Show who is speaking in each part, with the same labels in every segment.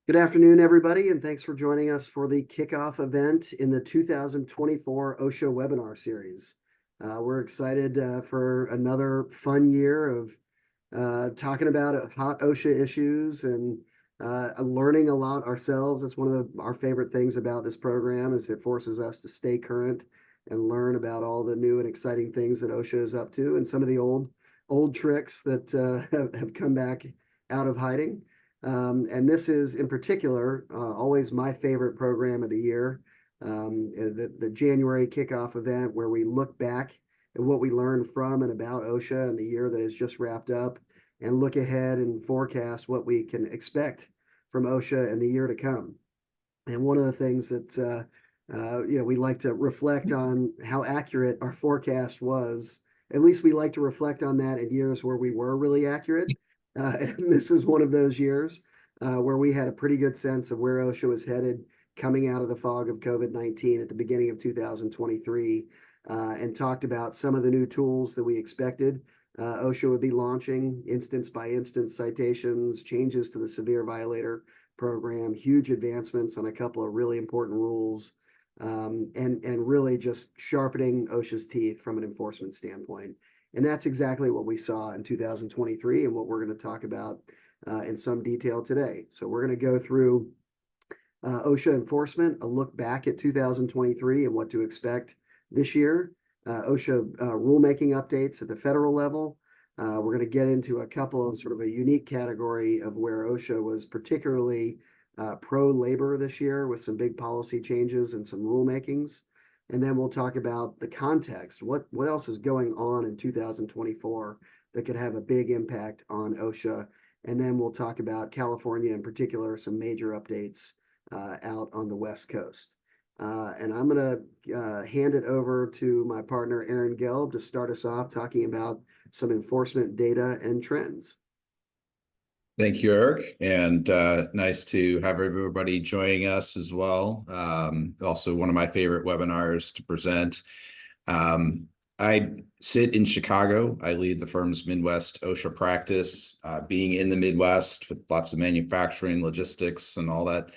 Speaker 1: Good afternoon, everybody, and thanks for joining us for the kickoff event in the 2024 OSHA webinar series. We're excited for another fun year of talking about hot OSHA issues and learning a lot ourselves. That's one of our favorite things about this program is it forces us to stay current and learn about all the new and exciting things that OSHA is up to and some of the old tricks that have come back out of hiding. And this is, in particular, always my favorite program of the year, the January kickoff event where we look back at what we learned from and about OSHA and the year that has just wrapped up and look ahead and forecast what we can expect from OSHA in the year to come. And one of the things that we like to reflect on how accurate our forecast was. At least we like to reflect on that in years where we were really accurate. And this is one of those years where we had a pretty good sense of where OSHA was headed coming out of the fog of COVID-19 at the beginning of 2023 and talked about some of the new tools that we expected. OSHA would be launching instance by instance citations, changes to the Severe Violator Program, huge advancements on a couple of really important rules, and really just sharpening OSHA's teeth from an enforcement standpoint. And that's exactly what we saw in 2023 and what we're going to talk about in some detail today. So we're going to go through OSHA enforcement, a look back at 2023 and what to expect this year, OSHA rulemaking updates at the federal level. We're going to get into a couple of sort of a unique category of where OSHA was particularly pro-labor this year with some big policy changes and some rulemakings. And then we'll talk about the context. What else is going on in 2024 that could have a big impact on OSHA? And then we'll talk about California in particular, some major updates out on the West Coast. And I'm going to hand it over to my partner, Aaron Gelb, to start us off talking about some enforcement data and trends.
Speaker 2: Thank you, Eric, and nice to have everybody joining us as well. Also, one of my favorite webinars to present. I sit in Chicago. I lead the firm's Midwest OSHA practice, being in the Midwest with lots of manufacturing, logistics, and all that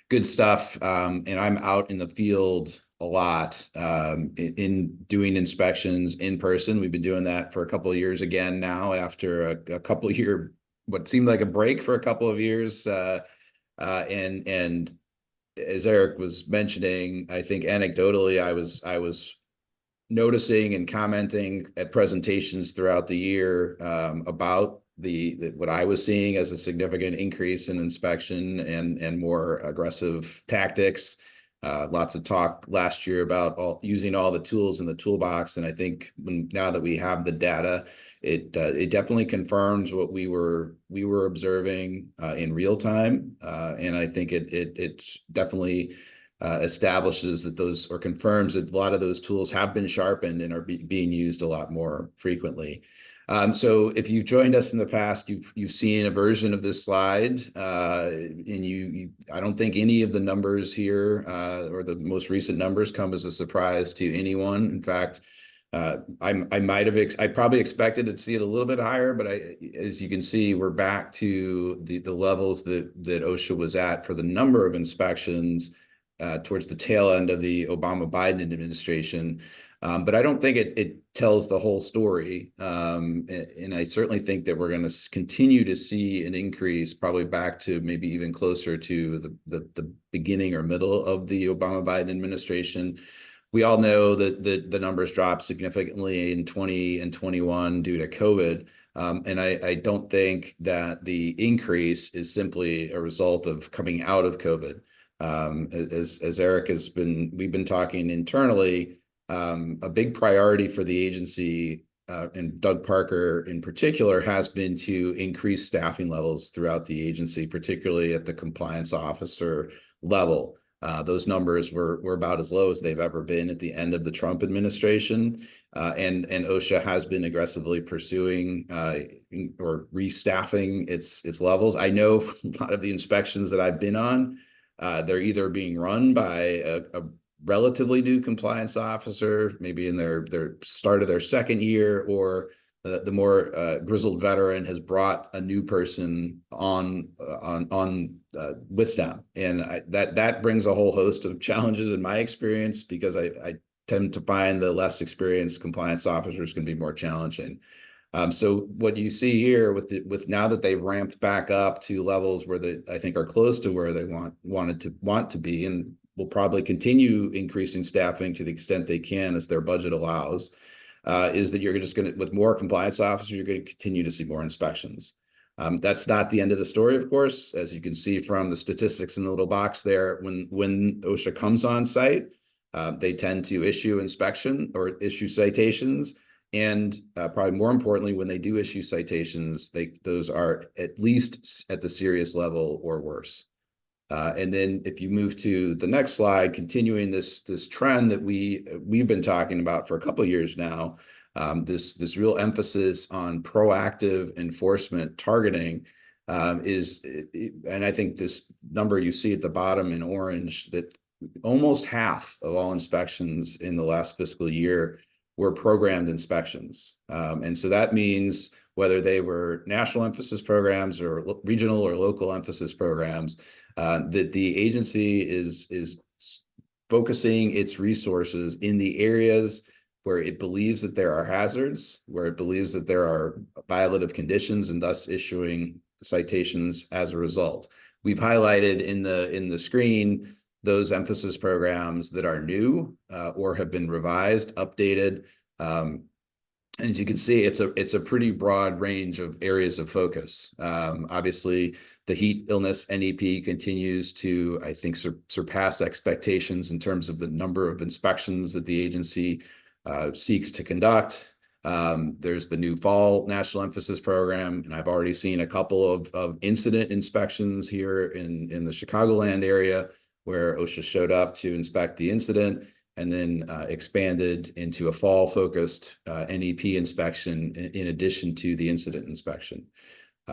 Speaker 2: good stuff. And I'm out in the field a lot in doing inspections in person. We've been doing that for a couple of years again now after a couple of year what seemed like a break for a couple of years. And as Eric was mentioning, I think anecdotally, I was noticing and commenting at presentations throughout the year about what I was seeing as a significant increase in inspection and more aggressive tactics. Lots of talk last year about using all the tools in the toolbox, and I think now that we have the data, it definitely confirms what we were observing in real time, and I think it definitely establishes that those, or confirms that a lot of those tools have been sharpened and are being used a lot more frequently. So if you've joined us in the past, you've seen a version of this slide, and I don't think any of the numbers here or the most recent numbers come as a surprise to anyone. In fact, I probably expected to see it a little bit higher, but as you can see, we're back to the levels that OSHA was at for the number of inspections towards the tail end of the Obama-Biden administration. But I don't think it tells the whole story. And I certainly think that we're going to continue to see an increase, probably back to maybe even closer to the beginning or middle of the Obama-Biden administration. We all know that the numbers dropped significantly in 20 and 21 due to COVID. And I don't think that the increase is simply a result of coming out of COVID. As Eric we've been talking internally, a big priority for the agency, and Doug Parker in particular, has been to increase staffing levels throughout the agency, particularly at the compliance officer level. Those numbers were about as low as they've ever been at the end of the Trump administration, and OSHA has been aggressively pursuing or restaffing its levels. I know from a lot of the inspections that I've been on, they're either being run by a relatively new compliance officer, maybe in their start of their second year, or the more grizzled veteran has brought a new person on with them, and that brings a whole host of challenges in my experience, because I tend to find the less experienced compliance officers can be more challenging. So what you see here with now that they've ramped back up to levels where I think are close to where they want to be, and will probably continue increasing staffing to the extent they can as their budget allows, is that you're just going to, with more compliance officers, you're going to continue to see more inspections. That's not the end of the story, of course. As you can see from the statistics in the little box there, when OSHA comes on site, they tend to issue citations. And probably more importantly, when they do issue citations, those are at least at the serious level or worse. And then if you move to the next slide, continuing this trend that we've been talking about for a couple of years now, this real emphasis on proactive enforcement targeting and I think this number you see at the bottom in orange, that almost half of all inspections in the last fiscal year were programmed inspections. And so that means whether they were national emphasis programs or regional or local emphasis programs, that the agency is focusing its resources in the areas where it believes that there are hazards, where it believes that there are violative conditions, and thus issuing citations as a result. We've highlighted in the screen those emphasis programs that are new or have been revised, updated. And as you can see, it's a pretty broad range of areas of focus. Obviously, the heat illness NEP continues to, I think, surpass expectations in terms of the number of inspections that the agency seeks to conduct. There's the new fall national emphasis program, and I've already seen a couple of incident inspections here in the Chicagoland area, where OSHA showed up to inspect the incident and then expanded into a fall-focused NEP inspection in addition to the incident inspection.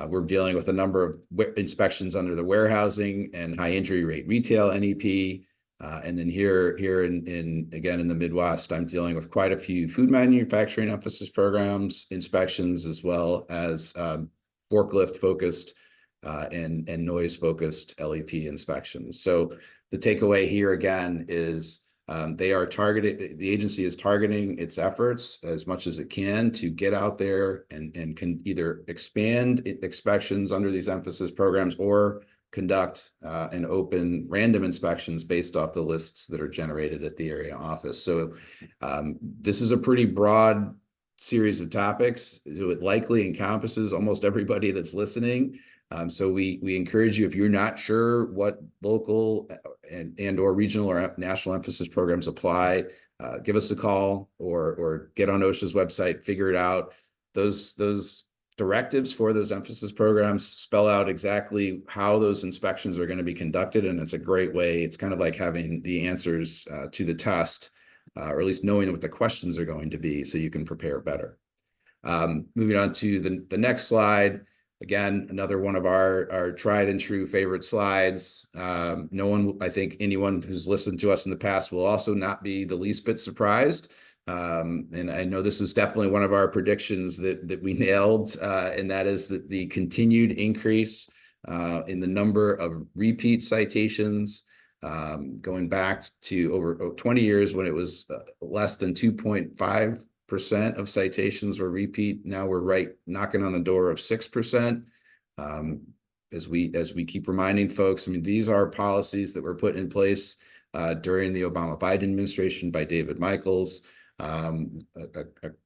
Speaker 2: We're dealing with a number of inspections under the warehousing and high injury rate retail NEP. And then here again in the Midwest, I'm dealing with quite a few food manufacturing emphasis programs inspections, as well as forklift-focused and noise-focused LEP inspections. So the takeaway here again is the agency is targeting its efforts as much as it can to get out there and can either expand inspections under these emphasis programs or conduct and open random inspections based off the lists that are generated at the area office. So this is a pretty broad series of topics. It likely encompasses almost everybody that's listening. So we encourage you, if you're not sure what local and or regional or national emphasis programs apply, give us a call or get on OSHA's website, figure it out. Those directives for those emphasis programs spell out exactly how those inspections are going to be conducted, and it's a great way. It's kind of like having the answers to the test, or at least knowing what the questions are going to be, so you can prepare better. Moving on to the next slide. Again, another one of our tried and true favorite slides. I think anyone who's listened to us in the past will also not be the least bit surprised. And I know this is definitely one of our predictions that we nailed, and that is that the continued increase in the number of repeat citations, going back to over 20 years when it was less than 2.5% of citations were repeat. Now we're right knocking on the door of 6%. As we keep reminding folks, I mean, these are policies that were put in place during the Obama-Biden administration by David Michaels. A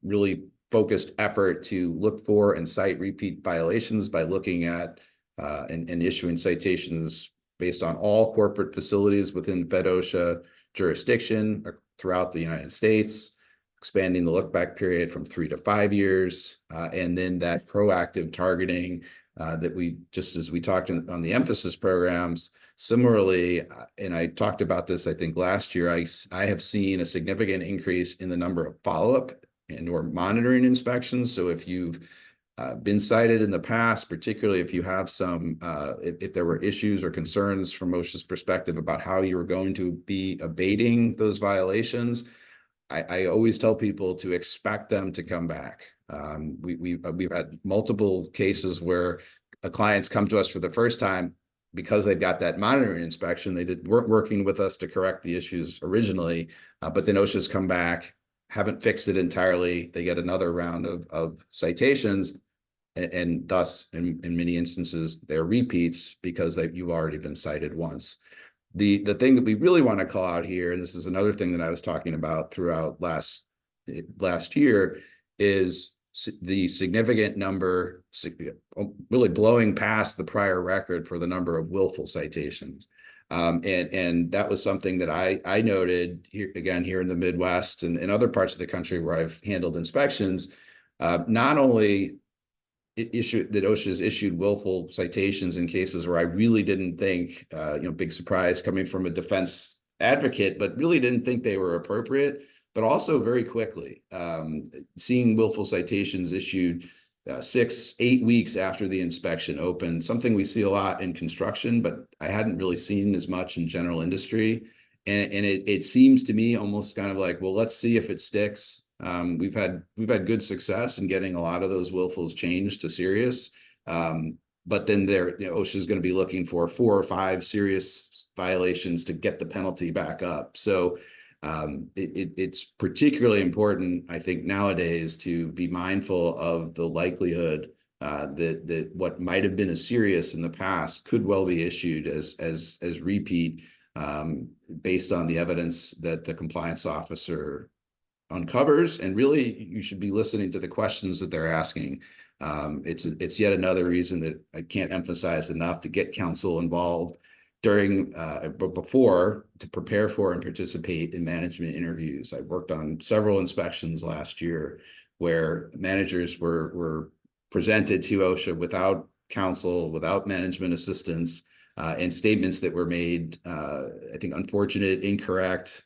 Speaker 2: really focused effort to look for and cite repeat violations by looking at and issuing citations based on all corporate facilities within FedOSHA jurisdiction throughout the United States, expanding the look-back period from 3 to 5 years, and then that proactive targeting that just as we talked on the emphasis programs. Similarly, and I talked about this, I think last year, I have seen a significant increase in the number of follow-up and or monitoring inspections. So if you've been cited in the past, particularly if you have if there were issues or concerns from OSHA's perspective about how you were going to be abating those violations, I always tell people to expect them to come back. We've had multiple cases where clients come to us for the first time because they've got that monitoring inspection. They weren't working with us to correct the issues originally, but then OSHA's come back, haven't fixed it entirely. They get another round of citations, and thus, in many instances, they're repeats because you've already been cited once. The thing that we really want to call out here, and this is another thing that I was talking about throughout last year, is the significant number, really blowing past the prior record for the number of willful citations. And that was something that I noted here again here in the Midwest and in other parts of the country where I've handled inspections. Not only OSHA has issued willful citations in cases where I really didn't think, big surprise coming from a defense advocate, but really didn't think they were appropriate, but also very quickly, seeing willful citations issued 6-8 weeks after the inspection opened, something we see a lot in construction, but I hadn't really seen as much in general industry. And it seems to me almost kind of like, well, let's see if it sticks. We've had good success in getting a lot of those willfuls changed to serious. But then OSHA is going to be looking for 4 or 5 serious violations to get the penalty back up. So it's particularly important, I think, nowadays to be mindful of the likelihood that what might have been as serious in the past could well be issued as repeat, based on the evidence that the compliance officer uncovers. And really, you should be listening to the questions that they're asking. It's yet another reason that I can't emphasize enough to get counsel involved during before to prepare for and participate in management interviews. I worked on several inspections last year where managers were presented to OSHA without counsel, without management assistance, and statements that were made, I think, unfortunate, incorrect,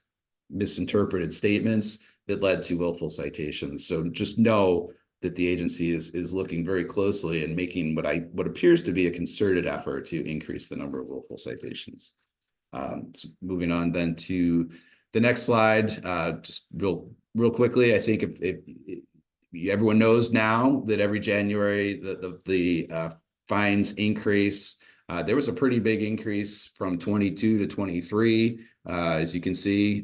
Speaker 2: misinterpreted statements that led to willful citations. So just know that the agency is looking very closely and making what appears to be a concerted effort to increase the number of willful citations. So moving on then to the next slide, just real quickly, I think if everyone knows now that every January the fines increase. There was a pretty big increase from 22 to 23, as you can see,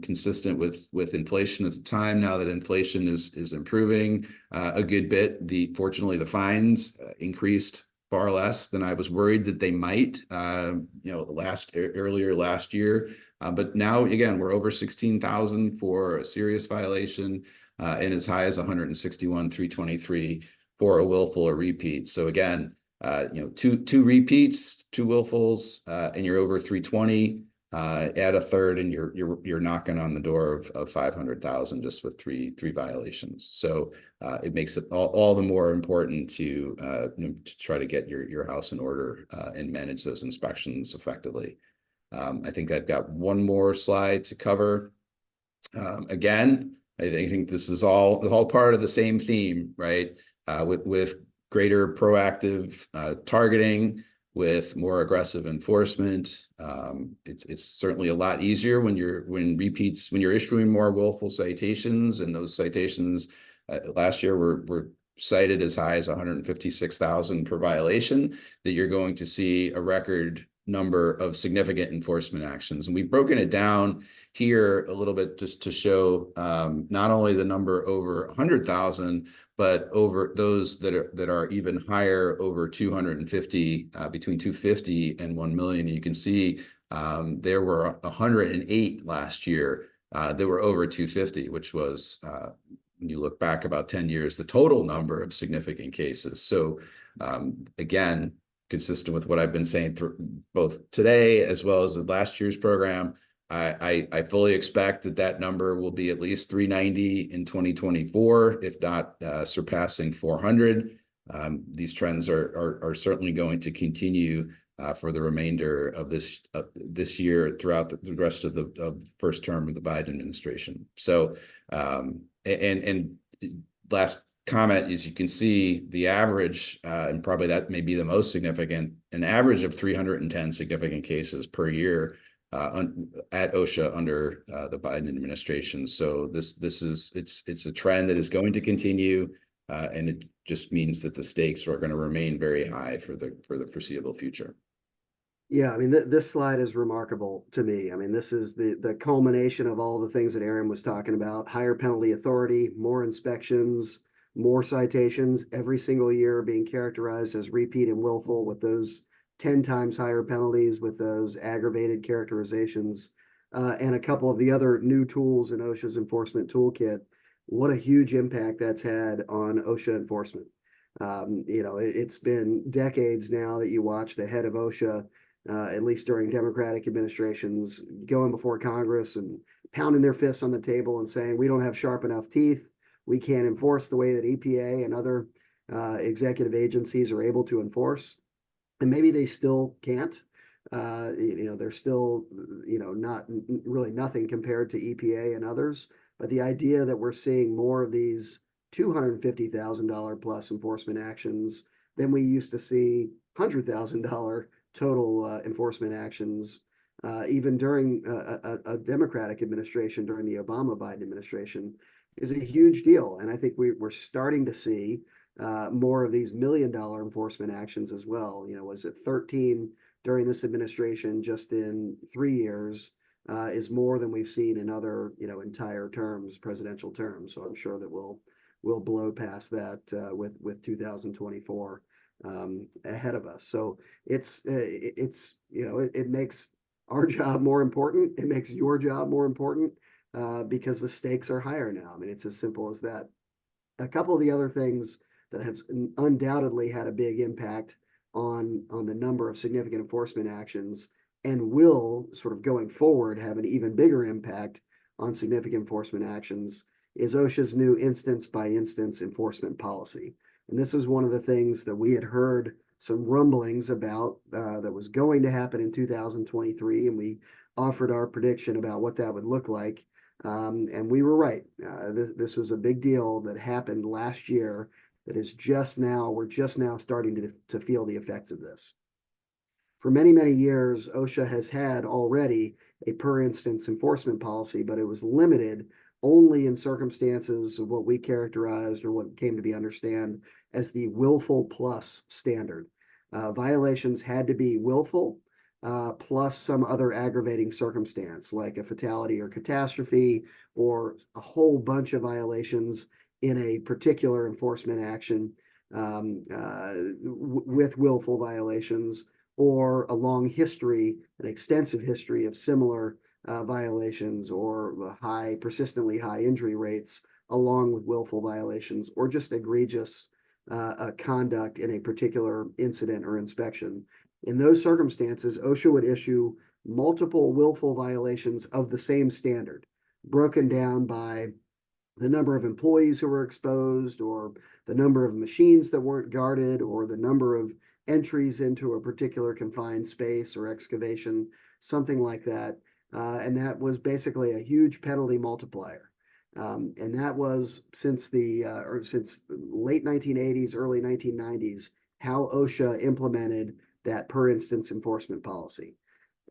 Speaker 2: consistent with inflation at the time. Now that inflation is improving a good bit, fortunately the fines increased far less than I was worried that they might, earlier last year. But now again, we're over 16,000 for a serious violation, and as high as 161,323 for a willful or repeat. So again, two repeats, 2 willfuls, and you're over 320. Add a third, and you're knocking on the door of 500,000 just with three violations. So it makes it all the more important to try to get your house in order and manage those inspections effectively. I think I've got one more slide to cover. Again, I think this is all part of the same theme, right? With greater proactive targeting, with more aggressive enforcement. It's certainly a lot easier when you're issuing more willful citations, and those citations last year were cited as high as 156,000 per violation, that you're going to see a record number of significant enforcement actions. And we've broken it down here a little bit just to show not only the number over 100,000, but over those that are even higher, over 250, between 250 and 1 million. You can see there were 108 last year. There were over 250, which was, when you look back about 10 years, the total number of significant cases. So again, consistent with what I've been saying through both today as well as the last year's program, I fully expect that number will be at least 390 in 2024, if not surpassing 400. These trends are certainly going to continue for the remainder of this year throughout the rest of the first term of the Biden administration. So, and last comment is, you can see the average, and probably that may be the most significant, an average of 310 significant cases per year at OSHA under the Biden administration. So it's a trend that is going to continue, and it just means that the stakes are going to remain very high for the foreseeable future.
Speaker 1: Yeah, I mean, this slide is remarkable to me. I mean, this is the culmination of all the things that Aaron was talking about: higher penalty authority, more inspections, more citations every single year being characterized as repeat and willful, with those 10 times higher penalties, with those aggravated characterizations, and a couple of the other new tools in OSHA's enforcement toolkit. What a huge impact that's had on OSHA enforcement. It's been decades now that you watch the head of OSHA, at least during Democratic administrations, going before Congress and pounding their fists on the table and saying, we don't have sharp enough teeth. We can't enforce the way that EPA and other executive agencies are able to enforce. And maybe they still can't. They're still, not really nothing compared to EPA and others. But the idea that we're seeing more of these $250,000 plus enforcement actions than we used to see $100,000 total enforcement actions, even during a Democratic administration, during the Obama-Biden administration, is a huge deal. And I think we're starting to see more of these $1 million enforcement actions as well. Was it 13 during this administration just in 3 years? Is more than we've seen in other, entire terms, presidential terms. So I'm sure that we'll blow past that with 2024 ahead of us. So it makes our job more important. It makes your job more important because the stakes are higher now. I mean, it's as simple as that. A couple of the other things that have undoubtedly had a big impact on the number of significant enforcement actions, and will sort of going forward have an even bigger impact on significant enforcement actions, is OSHA's new instance by instance enforcement policy. And this is one of the things that we had heard some rumblings about that was going to happen in 2023, and we offered our prediction about what that would look like. And we were right. This was a big deal that happened last year that is we're just now starting to feel the effects of this. For many, many years, OSHA has had already a per instance enforcement policy, but it was limited only in circumstances of what we characterized, or what came to be understood as the willful plus standard. Violations had to be willful, plus some other aggravating circumstance, like a fatality or catastrophe, or a whole bunch of violations in a particular enforcement action with willful violations, or a long history, an extensive history of similar violations, or persistently high injury rates along with willful violations, or just egregious conduct in a particular incident or inspection. In those circumstances, OSHA would issue multiple willful violations of the same standard, broken down by the number of employees who were exposed, or the number of machines that weren't guarded, or the number of entries into a particular confined space or excavation, something like that. And that was basically a huge penalty multiplier. And that was since since late 1980s, early 1990s, how OSHA implemented that per instance enforcement policy.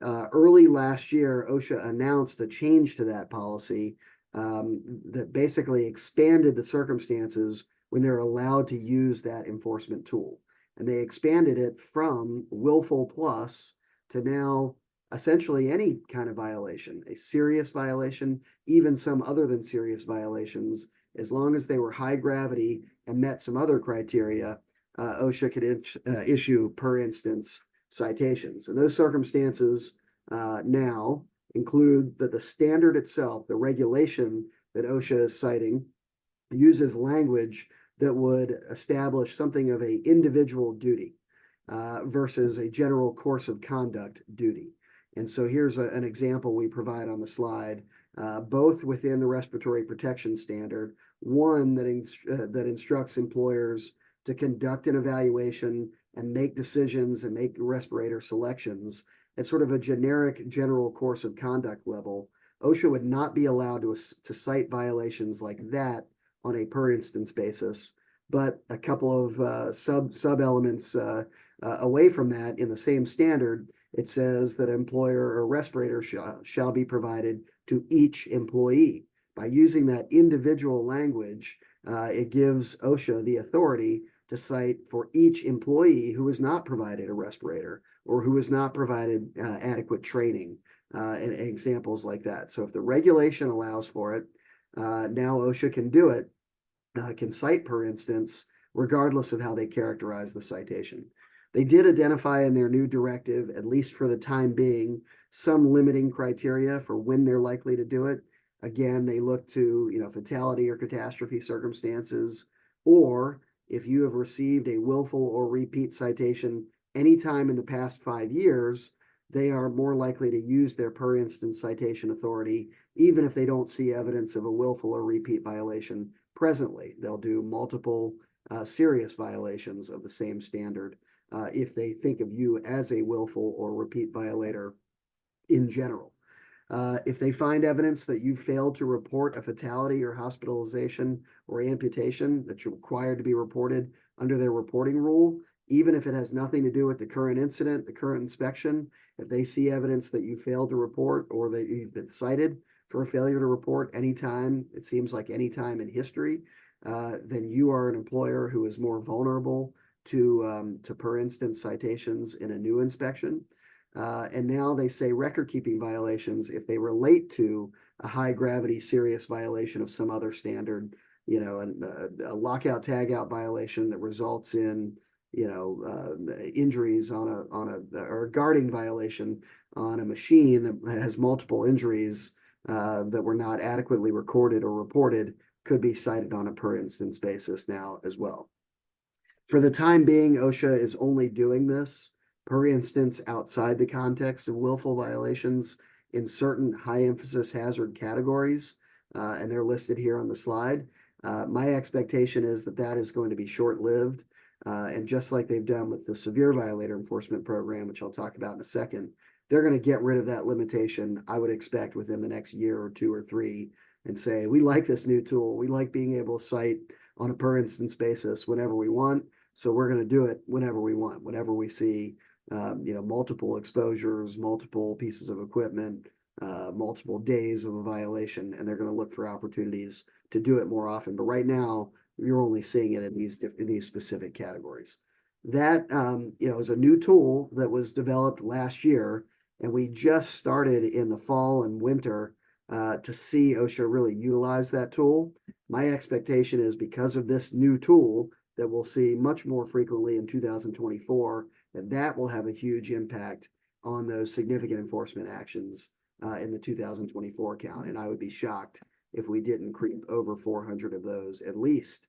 Speaker 1: Early last year, OSHA announced a change to that policy that basically expanded the circumstances when they're allowed to use that enforcement tool. And they expanded it from willful plus to now essentially any kind of violation, a serious violation, even some other than serious violations, as long as they were high gravity and met some other criteria, OSHA could issue per instance citations. And those circumstances now include that the standard itself, the regulation that OSHA is citing, uses language that would establish something of an individual duty versus a general course of conduct duty. And so here's an example we provide on the slide, both within the respiratory protection standard, one that instructs employers to conduct an evaluation and make decisions and make respirator selections at sort of a generic general course of conduct level. OSHA would not be allowed to cite violations like that on a per instance basis, but a couple of sub elements away from that in the same standard, it says that an employer or respirator shall be provided to each employee. By using that individual language, it gives OSHA the authority to cite for each employee who is not provided a respirator or who is not provided adequate training, and examples like that. So if the regulation allows for it, now OSHA can do it, can cite per instance, regardless of how they characterize the citation. They did identify in their new directive, at least for the time being, some limiting criteria for when they're likely to do it. Again, they look to, fatality or catastrophe circumstances, or if you have received a willful or repeat citation anytime in the past 5 years, they are more likely to use their per instance citation authority, even if they don't see evidence of a willful or repeat violation presently. They'll do multiple serious violations of the same standard if they think of you as a willful or repeat violator in general. If they find evidence that you failed to report a fatality or hospitalization or amputation that you're required to be reported under their reporting rule, even if it has nothing to do with the current incident, the current inspection, if they see evidence that you failed to report or that you've been cited for a failure to report anytime, it seems like any time in history, then you are an employer who is more vulnerable to per instance citations in a new inspection. And now they say record keeping violations, if they relate to a high gravity serious violation of some other standard, a lockout tagout violation that results in, injuries or a guarding violation on a machine that has multiple injuries that were not adequately recorded or reported, could be cited on a per instance basis now as well. For the time being, OSHA is only doing this per instance outside the context of willful violations in certain high emphasis hazard categories, and they're listed here on the slide. My expectation is that that is going to be short-lived, and just like they've done with the Severe Violator Enforcement Program, which I'll talk about in a second, they're going to get rid of that limitation, I would expect, within the next year or 2 or 3, and say, we like this new tool. We like being able to cite on a per instance basis whenever we want. So we're going to do it whenever we want, whenever we see multiple exposures, multiple pieces of equipment, multiple days of a violation, and they're going to look for opportunities to do it more often. But right now, you're only seeing it in these specific categories. That is a new tool that was developed last year, and we just started in the fall and winter to see OSHA really utilize that tool. My expectation is because of this new tool that we'll see much more frequently in 2024, that will have a huge impact on those significant enforcement actions in the 2024 count. And I would be shocked if we didn't creep over 400 of those at least,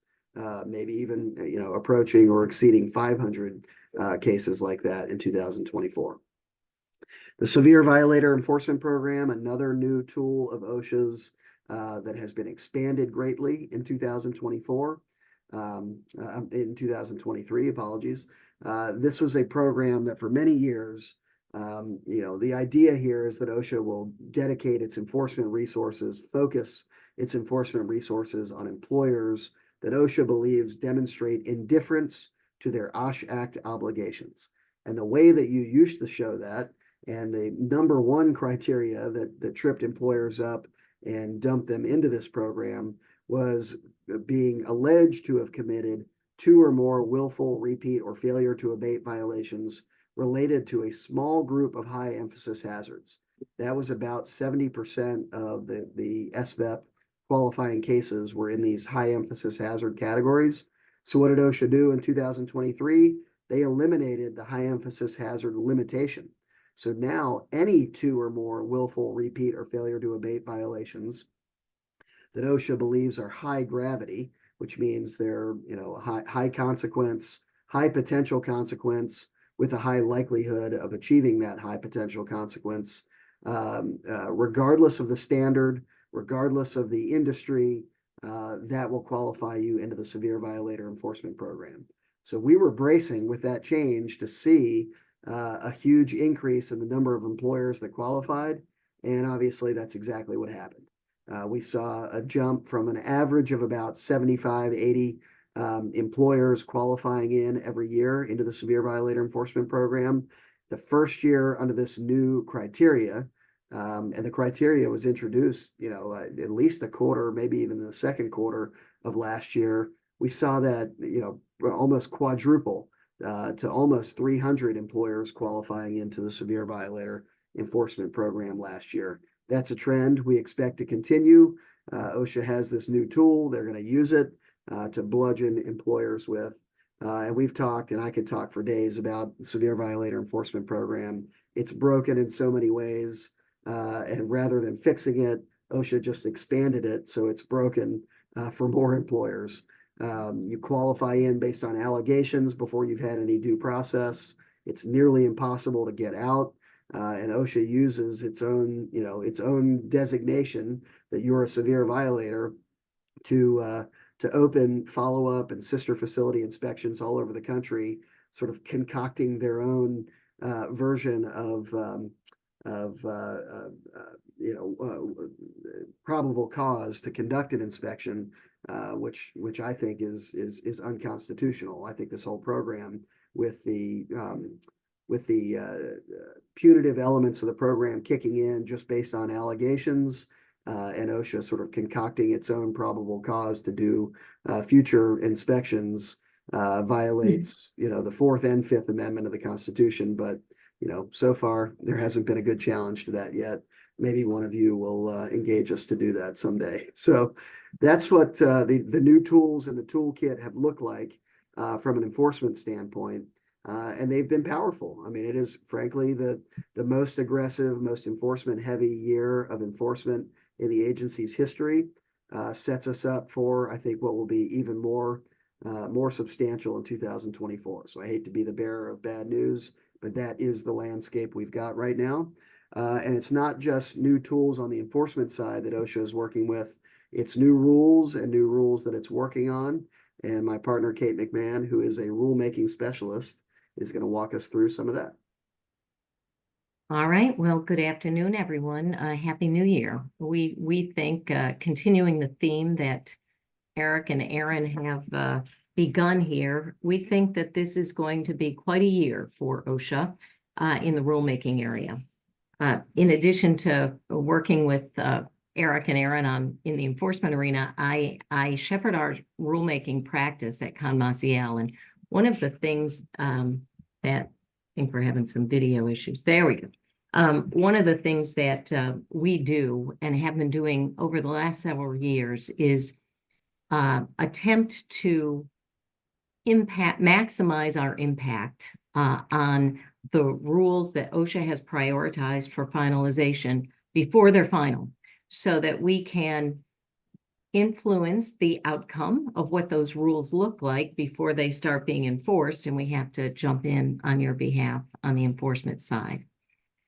Speaker 1: maybe even approaching or exceeding 500 cases like that in 2024. The Severe Violator Enforcement Program, another new tool of OSHA's that has been expanded greatly in 2024. In 2023, apologies. This was a program that for many years, the idea here is that OSHA will dedicate its enforcement resources, focus its enforcement resources on employers that OSHA believes demonstrate indifference to their OSHA Act obligations. And the way that you used to show that, and the number one criteria that tripped employers up and dumped them into this program, was being alleged to have committed 2 or more willful, repeat, or failure to abate violations related to a small group of high emphasis hazards. That was about 70% of the SVEP qualifying cases were in these high emphasis hazard categories. So what did OSHA do in 2023? They eliminated the high emphasis hazard limitation. So now any 2 or more willful, repeat, or failure to abate violations that OSHA believes are high gravity, which means they're high consequence, high potential consequence with a high likelihood of achieving that high potential consequence, regardless of the standard, regardless of the industry, that will qualify you into the Severe Violator Enforcement Program. So we were bracing with that change to see a huge increase in the number of employers that qualified, and obviously that's exactly what happened. We saw a jump from an average of about 75, 80 employers qualifying in every year into the Severe Violator Enforcement Program. the first year under this new criteria, and the criteria was introduced, at least a quarter, maybe even the second quarter of last year. We saw that, almost quadruple to almost 300 employers qualifying into the Severe Violator Enforcement Program last year. That's a trend we expect to continue. OSHA has this new tool. They're going to use it to bludgeon employers with. And we've talked, and I could talk for days about the Severe Violator Enforcement Program. It's broken in so many ways. And rather than fixing it, OSHA just expanded it so it's broken for more employers. You qualify in based on allegations before you've had any due process. It's nearly impossible to get out. And OSHA uses its own designation that you're a severe violator to open follow-up and sister facility inspections all over the country, sort of concocting their own version of probable cause to conduct an inspection, which I think is unconstitutional. I think this whole program with the punitive elements of the program kicking in just based on allegations, and OSHA sort of concocting its own probable cause to do future inspections violates, the Fourth and Fifth Amendment of the Constitution. But, so far there hasn't been a good challenge to that yet. Maybe one of you will engage us to do that someday. So that's what the new tools in the toolkit have looked like from an enforcement standpoint. And they've been powerful. I mean, it is frankly the most aggressive, most enforcement heavy year of enforcement in the agency's history. Sets us up for, I think, what will be even more substantial in 2024. So I hate to be the bearer of bad news, but that is the landscape we've got right now. And it's not just new tools on the enforcement side that OSHA is working with. It's new rules that it's working on. And my partner, Kate McMahon, who is a rulemaking specialist, is going to walk us through some of that.
Speaker 3: All right. Well, good afternoon, everyone. Happy New Year. We think, continuing the theme that Eric and Aaron have begun here, we think that this is going to be quite a year for OSHA in the rulemaking area. In addition to working with Eric and Aaron in the enforcement arena, I shepherd our rulemaking practice at Conn Maciel. And one of the things that I think we're having some video issues. There we go. One of the things that we do and have been doing over the last several years is attempt to maximize our impact on the rules that OSHA has prioritized for finalization before they're final, so that we can influence the outcome of what those rules look like before they start being enforced, and we have to jump in on your behalf on the enforcement side.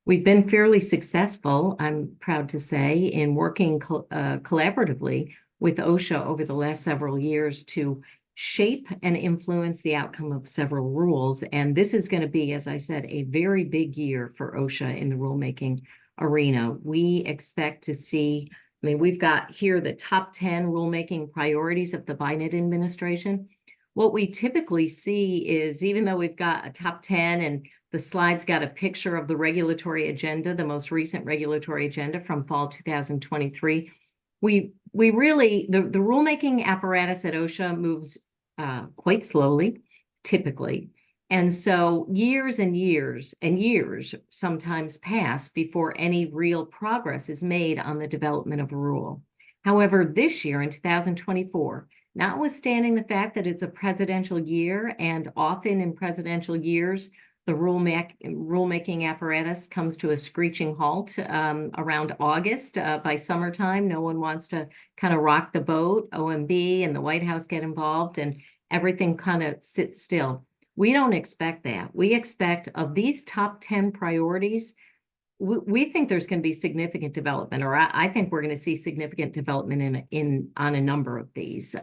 Speaker 3: We've been fairly successful, I'm proud to say, in working collaboratively with OSHA over the last several years to shape and influence the outcome of several rules. And this is going to be, as I said, a very big year for OSHA in the rulemaking arena. We expect to see, I mean, we've got here the top 10 rulemaking priorities of the Biden administration. What we typically see is, even though we've got a top 10 and the slide's got a picture of the regulatory agenda, the most recent regulatory agenda from fall 2023, we really, the rulemaking apparatus at OSHA moves quite slowly, typically. And so years and years and years sometimes pass before any real progress is made on the development of a rule. However, this year in 2024, notwithstanding the fact that it's a presidential year, and often in presidential years, the rulemaking apparatus comes to a screeching halt around August. By summertime, no one wants to kind of rock the boat. OMB and the White House get involved and everything kind of sits still. We don't expect that. We expect, of these top 10 priorities, we think there's going to be significant development, or I think we're going to see significant development on a number of these.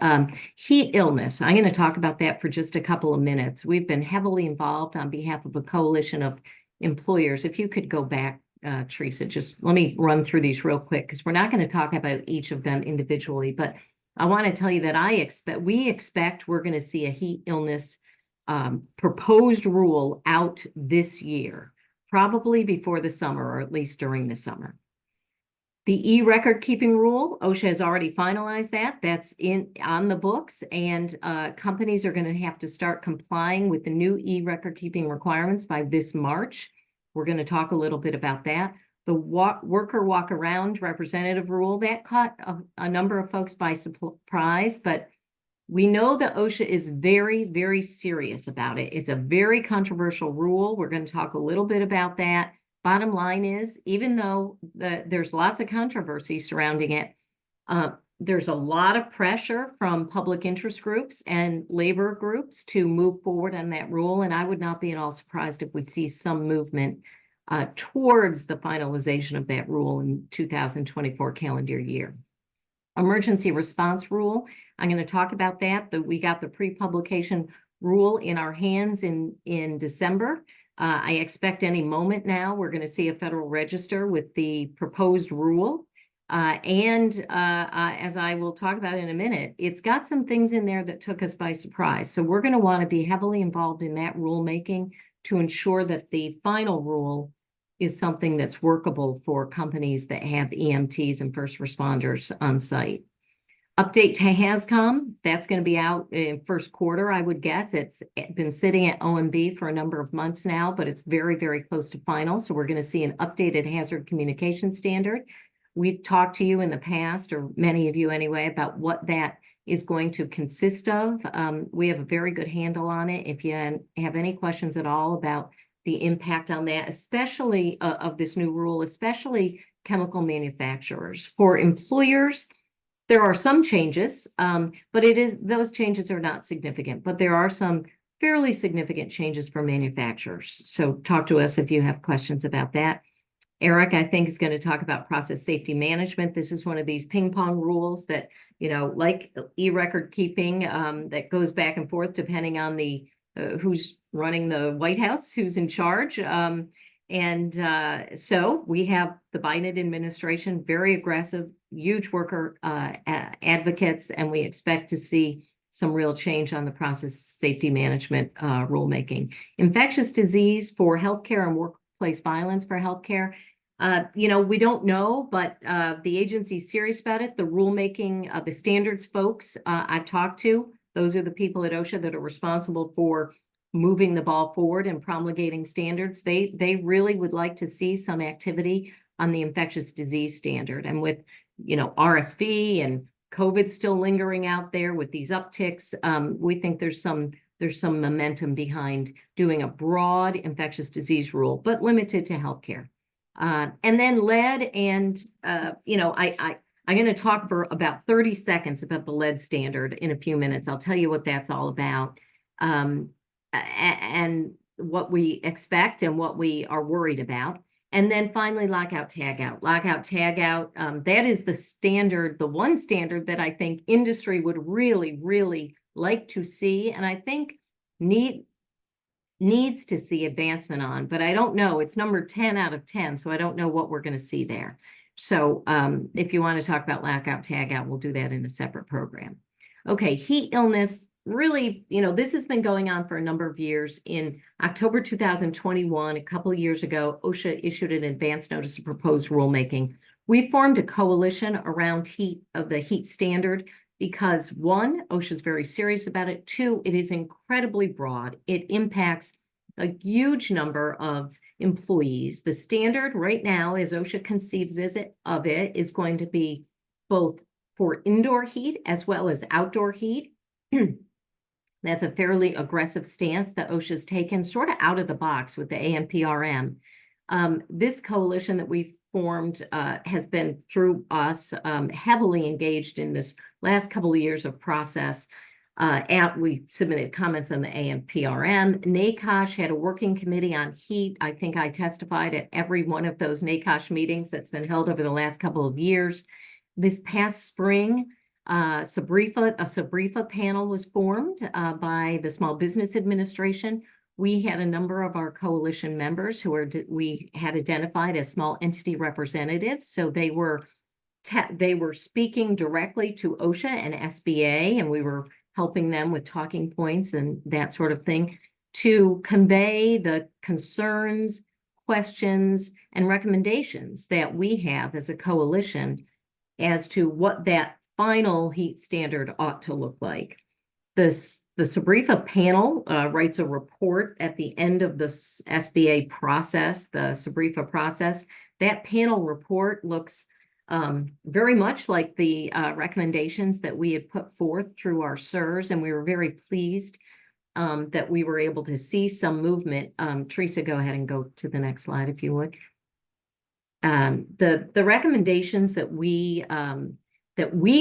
Speaker 3: Heat illness, I'm going to talk about that for just a couple of minutes. We've been heavily involved on behalf of a coalition of employers. If you could go back, Teresa, just let me run through these real quick, because we're not going to talk about each of them individually, but I want to tell you that we expect we're going to see a heat illness proposed rule out this year. probably before the summer, or at least during the summer. The e-record keeping rule, OSHA has already finalized that. That's on the books, and companies are going to have to start complying with the new e-record keeping requirements by this March. We're going to talk a little bit about that. The Worker Walkaround Representative rule, that caught a number of folks by surprise, but we know that OSHA is very, very serious about it. It's a very controversial rule. We're going to talk a little bit about that. Bottom line is, even though there's lots of controversy surrounding it, there's a lot of pressure from public interest groups and labor groups to move forward on that rule. And I would not be at all surprised if we see some movement towards the finalization of that rule in 2024 calendar year. Emergency response rule, I'm going to talk about that. We got the pre-publication rule in our hands in December. I expect any moment now we're going to see a Federal Register with the proposed rule. As I will talk about in a minute, it's got some things in there that took us by surprise. So we're going to want to be heavily involved in that rulemaking to ensure that the final rule is something that's workable for companies that have EMTs and first responders on site. Update to HAZCOM, that's going to be out in first quarter, I would guess. It's been sitting at OMB for a number of months now, but it's very, very close to final. So we're going to see an updated hazard communication standard. We've talked to you in the past, or many of you anyway, about what that is going to consist of. We have a very good handle on it. If you have any questions at all about the impact on that, especially of this new rule, especially chemical manufacturers. For employers, there are some changes, but those changes are not significant, but there are some fairly significant changes for manufacturers. So talk to us if you have questions about that. Eric, I think, is going to talk about process safety management. This is one of these ping pong rules that, like e-record keeping, that goes back and forth depending on the who's running the White House, who's in charge. So we have the Biden administration, very aggressive, huge worker advocates, and we expect to see some real change on the process safety management rulemaking. Infectious disease for healthcare and workplace violence for healthcare. We don't know, but the agency's serious about it. The rulemaking, the standards folks I've talked to, those are the people at OSHA that are responsible for moving the ball forward and promulgating standards. They really would like to see some activity on the infectious disease standard. And with, RSV and COVID still lingering out there with these upticks, we think there's some momentum behind doing a broad infectious disease rule, but limited to healthcare. And then lead and, I'm going to talk for about 30 seconds about the lead standard in a few minutes. I'll tell you what that's all about, and what we expect and what we are worried about. And then finally, lockout tagout. Lockout tagout, that is the standard, the one standard that I think industry would really, really like to see, and I think needs to see advancement on, but I don't know. It's number 10 out of 10, so I don't know what we're going to see there. So if you want to talk about lockout tagout, we'll do that in a separate program. Okay, heat illness, really, this has been going on for a number of years. In October 2021, a couple of years ago, OSHA issued an advance notice of proposed rulemaking. We formed a coalition around the heat standard because, one, OSHA is very serious about it. Two, it is incredibly broad. It impacts a huge number of employees. The standard right now, as OSHA conceives of it, is going to be both for indoor heat as well as outdoor heat. That's a fairly aggressive stance that OSHA's taken, sort of out of the box with the ANPRM. This coalition that we've formed has been, through us, heavily engaged in this last couple of years of process. We submitted comments on the ANPRM. NACOSH had a working committee on heat. I think I testified at every one of those NACOSH meetings that's been held over the last couple of years. This past spring, a SBREFA panel was formed by the Small Business Administration. We had a number of our coalition members we had identified as small entity representatives. So they were speaking directly to OSHA and SBA, and we were helping them with talking points and that sort of thing to convey the concerns, questions and recommendations that we have as a coalition as to what that final heat standard ought to look like. The SBREFA panel writes a report at the end of the SBA process, the SBREFA process. That panel report looks very much like the recommendations that we had put forth through our SIRs, and we were very pleased that we were able to see some movement. Teresa, go ahead and go to the next slide if you would. The recommendations that we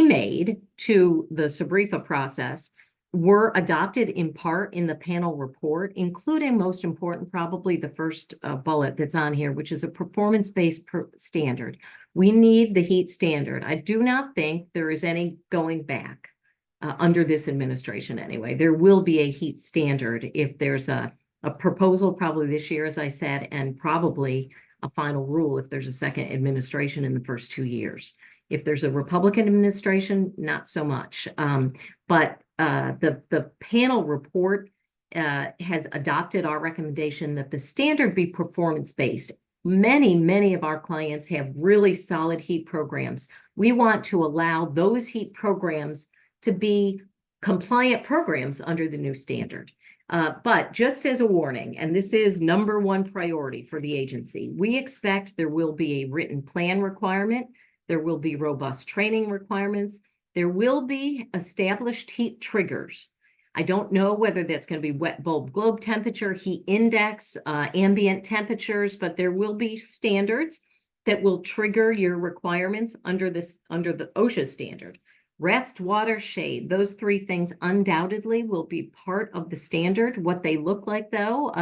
Speaker 3: made to the SBREFA process were adopted in part in the panel report, including, most important, probably the first bullet that's on here, which is a performance-based standard. We need the heat standard. I do not think there is any going back under this administration anyway. There will be a heat standard if there's a proposal probably this year, as I said, and probably a final rule if there's a second administration in the first 2 years. If there's a Republican administration, not so much. But the panel report has adopted our recommendation that the standard be performance-based. Many of our clients have really solid heat programs. We want to allow those heat programs to be compliant programs under the new standard. But just as a warning, and this is #1 priority for the agency, we expect there will be a written plan requirement. There will be robust training requirements. There will be established heat triggers. I don't know whether that's going to be wet bulb globe temperature, heat index, ambient temperatures, but there will be standards that will trigger your requirements under the OSHA standard. Rest, water, shade, those 3 things undoubtedly will be part of the standard. What they look like, though,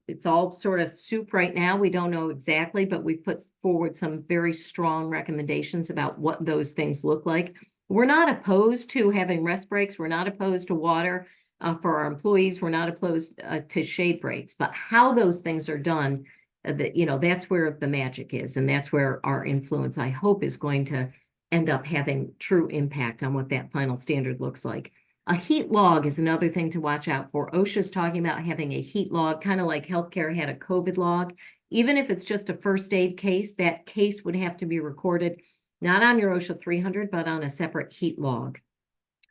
Speaker 3: it's all sort of soup right now. We don't know exactly, but we put forward some very strong recommendations about what those things look like. We're not opposed to having rest breaks. We're not opposed to water for our employees. We're not opposed to shade breaks, but how those things are done, that's where the magic is. And that's where our influence, I hope, is going to end up having true impact on what that final standard looks like. A heat log is another thing to watch out for. OSHA's talking about having a heat log, kind of like healthcare had a COVID log. Even if it's just a first aid case, that case would have to be recorded, not on your OSHA 300, but on a separate heat log.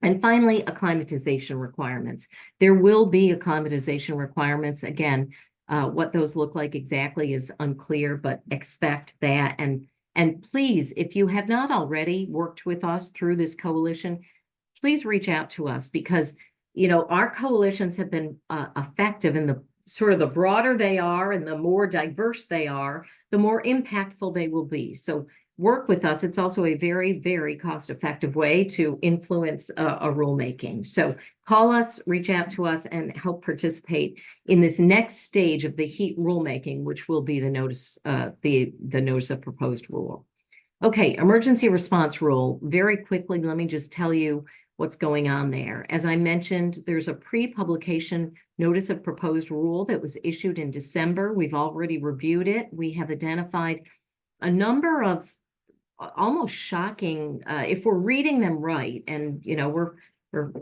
Speaker 3: And finally, acclimatization requirements. There will be acclimatization requirements. Again, what those look like exactly is unclear, but expect that. And please, if you have not already worked with us through this coalition, please reach out to us because, our coalitions have been effective in the sort of the broader they are and the more diverse they are, the more impactful they will be. So work with us. It's also a very, very cost-effective way to influence a rulemaking. So call us, reach out to us, and help participate in this next stage of the heat rulemaking, which will be the notice, the notice of proposed rule. Okay, emergency response rule. Very quickly, let me just tell you what's going on there. As I mentioned, there's a pre-publication notice of proposed rule that was issued in December. We've already reviewed it. We have identified a number of almost shocking, if we're reading them right, and we're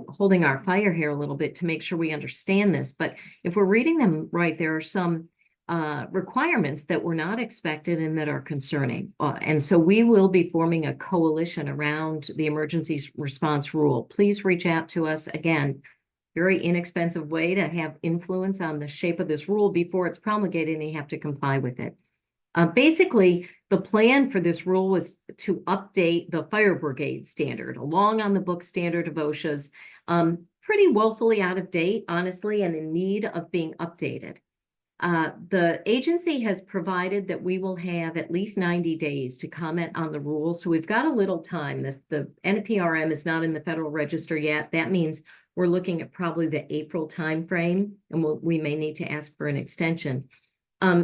Speaker 3: holding our fire here a little bit to make sure we understand this, but if we're reading them right, there are some requirements that were not expected and that are concerning. And so we will be forming a coalition around the emergency response rule. Please reach out to us. Again, very inexpensive way to have influence on the shape of this rule before it's promulgated and you have to comply with it. Basically, the plan for this rule was to update the fire brigade standard, along on the book standard of OSHA's, pretty woefully out of date, honestly, and in need of being updated. The agency has provided that we will have at least 90 days to comment on the rule. So we've got a little time. The NPRM is not in the Federal Register yet. That means we're looking at probably the April timeframe, and we may need to ask for an extension.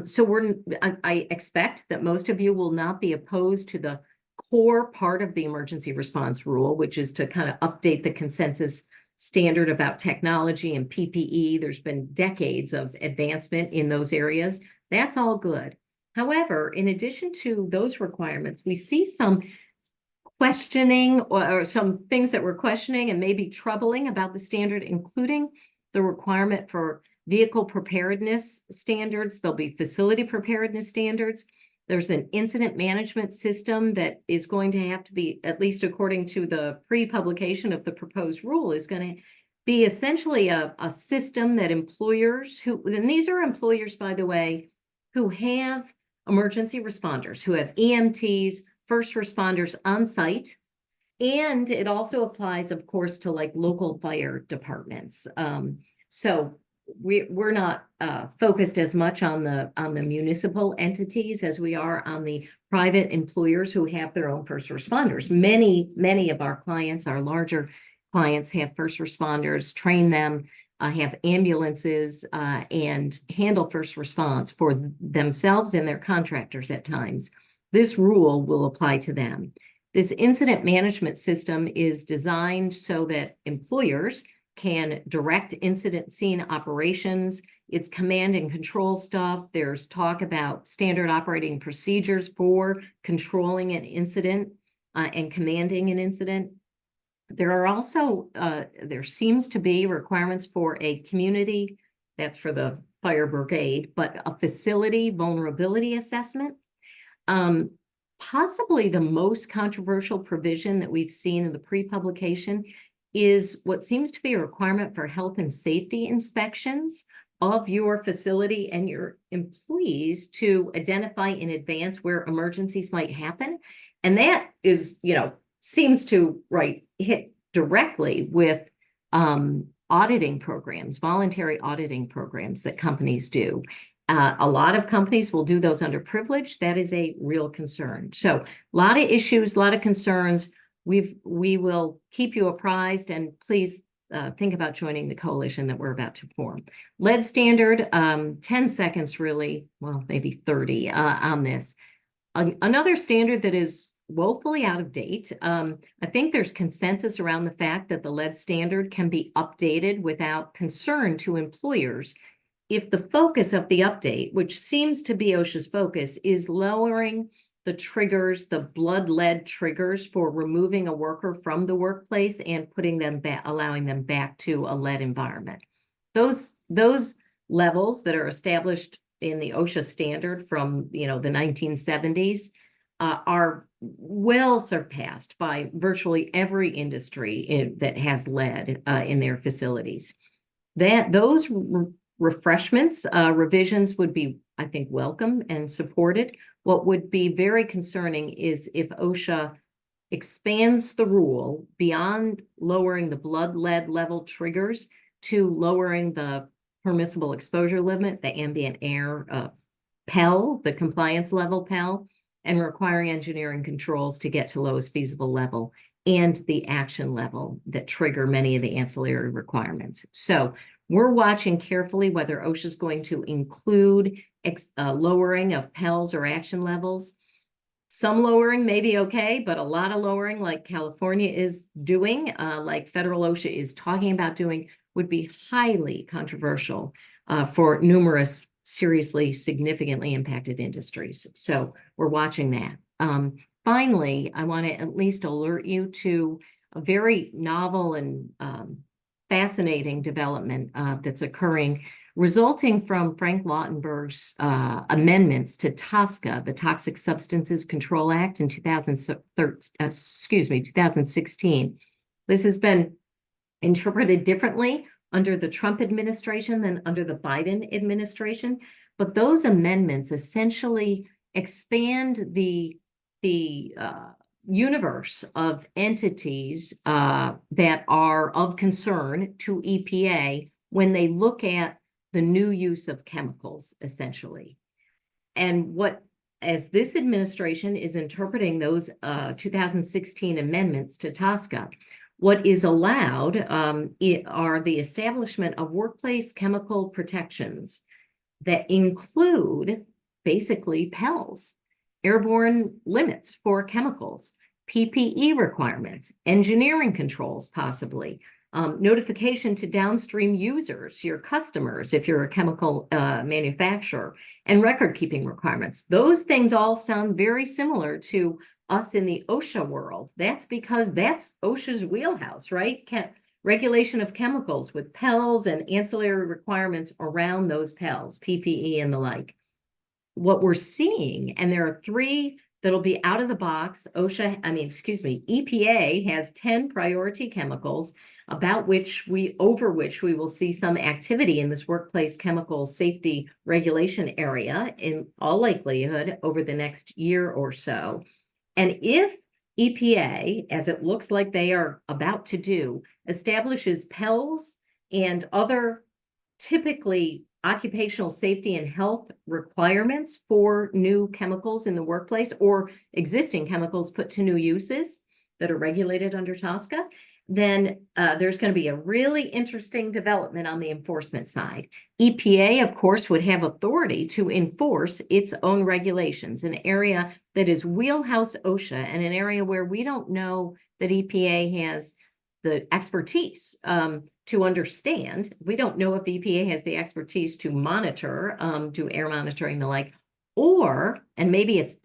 Speaker 3: So I expect that most of you will not be opposed to the core part of the emergency response rule, which is to kind of update the consensus standard about technology and PPE. There's been decades of advancement in those areas. That's all good. However, in addition to those requirements, we see some questioning or some things that we're questioning and maybe troubling about the standard, including the requirement for vehicle preparedness standards. There'll be facility preparedness standards. There's an incident management system that is going to have to be, at least according to the pre-publication of the proposed rule, is going to be essentially a system that employers who, and these are employers, by the way, who have emergency responders, who have EMTs, first responders on site. And it also applies, of course, to like local fire departments. So we're not focused as much on the municipal entities as we are on the private employers who have their own first responders. Many of our clients, our larger clients, have first responders, train them, have ambulances, and handle first response for themselves and their contractors at times. This rule will apply to them. This incident management system is designed so that employers can direct incident scene operations. It's command and control stuff. There's talk about standard operating procedures for controlling an incident and commanding an incident. There are also, there seems to be requirements for a community, that's for the fire brigade, but a facility vulnerability assessment. Possibly the most controversial provision that we've seen in the pre-publication is what seems to be a requirement for health and safety inspections of your facility and your employees to identify in advance where emergencies might happen. And that is, seems to hit directly with auditing programs, voluntary auditing programs that companies do. A lot of companies will do those under privilege. That is a real concern. So a lot of issues, a lot of concerns. We will keep you apprised, and please think about joining the coalition that we're about to form. Lead standard, 10 seconds really, well, maybe 30 on this. Another standard that is woefully out of date. I think there's consensus around the fact that the lead standard can be updated without concern to employers if the focus of the update, which seems to be OSHA's focus, is lowering the triggers, the blood lead triggers for removing a worker from the workplace and putting them back, allowing them back to a lead environment. Those levels that are established in the OSHA standard from the 1970s are well surpassed by virtually every industry that has lead in their facilities. Those refreshments, revisions would be, I think, welcome and supported. What would be very concerning is if OSHA expands the rule beyond lowering the blood lead level triggers to lowering the permissible exposure limit, the ambient air PEL, the compliance level PEL, and requiring engineering controls to get to lowest feasible level and the action level that trigger many of the ancillary requirements. So we're watching carefully whether OSHA is going to include lowering of PELs or action levels. Some lowering may be okay, but a lot of lowering, like California is doing, like federal OSHA is talking about doing, would be highly controversial for numerous seriously, significantly impacted industries. So we're watching that. Finally, I want to at least alert you to a very novel and fascinating development that's occurring, resulting from Frank Lautenberg's amendments to TSCA, the Toxic Substances Control Act, in 2016. This has been interpreted differently under the Trump administration than under the Biden administration, but those amendments essentially expand the universe of entities that are of concern to EPA when they look at the new use of chemicals, essentially. And as this administration is interpreting those 2016 amendments to TSCA, what is allowed are the establishment of workplace chemical protections that include basically PELs, airborne limits for chemicals, PPE requirements, engineering controls possibly, notification to downstream users, your customers, if you're a chemical manufacturer, and record-keeping requirements. Those things all sound very similar to us in the OSHA world. That's because that's OSHA's wheelhouse, right? regulation of chemicals with PELs and ancillary requirements around those PELs, PPE and the like. What we're seeing, and there are 3 that'll be out of the box. EPA has 10 priority chemicals over which we will see some activity in this workplace chemical safety regulation area in all likelihood over the next year or so. And if EPA, as it looks like they are about to do, establishes PELs and other typically occupational safety and health requirements for new chemicals in the workplace or existing chemicals put to new uses that are regulated under TSCA, then there's going to be a really interesting development on the enforcement side. EPA, of course, would have authority to enforce its own regulations, an area that is wheelhouse OSHA and an area where we don't know that EPA has the expertise to understand. We don't know if the EPA has the expertise to monitor, do air monitoring and the like, and maybe it's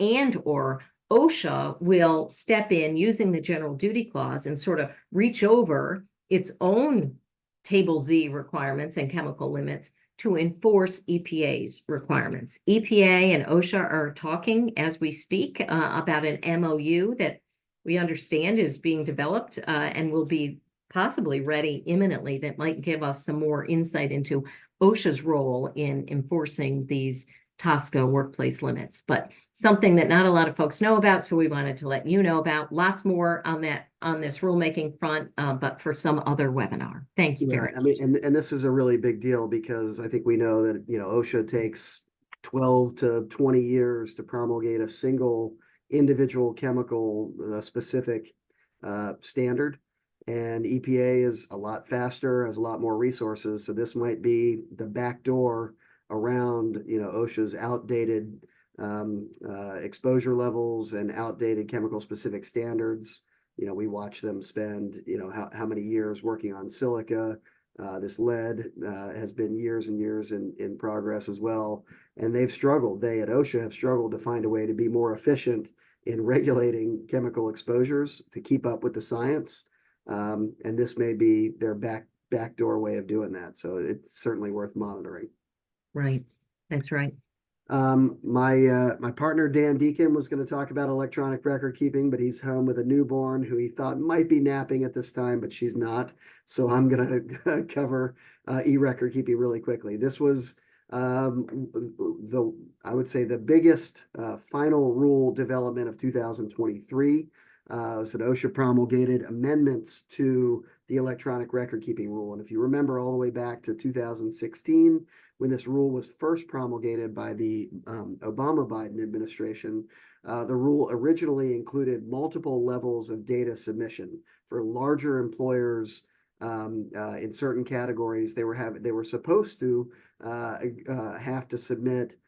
Speaker 3: or OSHA will step in using the general duty clause and sort of reach over its own Table Z requirements and chemical limits to enforce EPA's requirements. EPA and OSHA are talking as we speak about an MOU that we understand is being developed and will be possibly ready imminently, that might give us some more insight into OSHA's role in enforcing these TSCA workplace limits, but something that not a lot of folks know about. So we wanted to let you know about. Lots more on this rulemaking front, but for some other webinar. Thank you, Eric.
Speaker 1: I mean, and this is a really big deal because I think we know that, OSHA takes 12 to 20 years to promulgate a single individual chemical specific standard. And EPA is a lot faster, has a lot more resources. So this might be the back door around, OSHA's outdated exposure levels and outdated chemical specific standards. We watch them spend, how many years working on silica. This lead has been years and years in progress as well. And they've struggled. They at OSHA have struggled to find a way to be more efficient in regulating chemical exposures to keep up with the science. And this may be their backdoor way of doing that. So it's certainly worth monitoring.
Speaker 3: Right. That's right.
Speaker 1: My partner, Dan Deacon, was going to talk about electronic record keeping, but he's home with a newborn who he thought might be napping at this time, but she's not. So I'm going to cover e-record keeping really quickly. This was I would say the biggest final rule development of 2023. Was that OSHA promulgated amendments to the electronic record keeping rule. And if you remember all the way back to 2016, when this rule was first promulgated by the Obama-Biden administration, the rule originally included multiple levels of data submission for larger employers. In certain categories, they were supposed to have to submit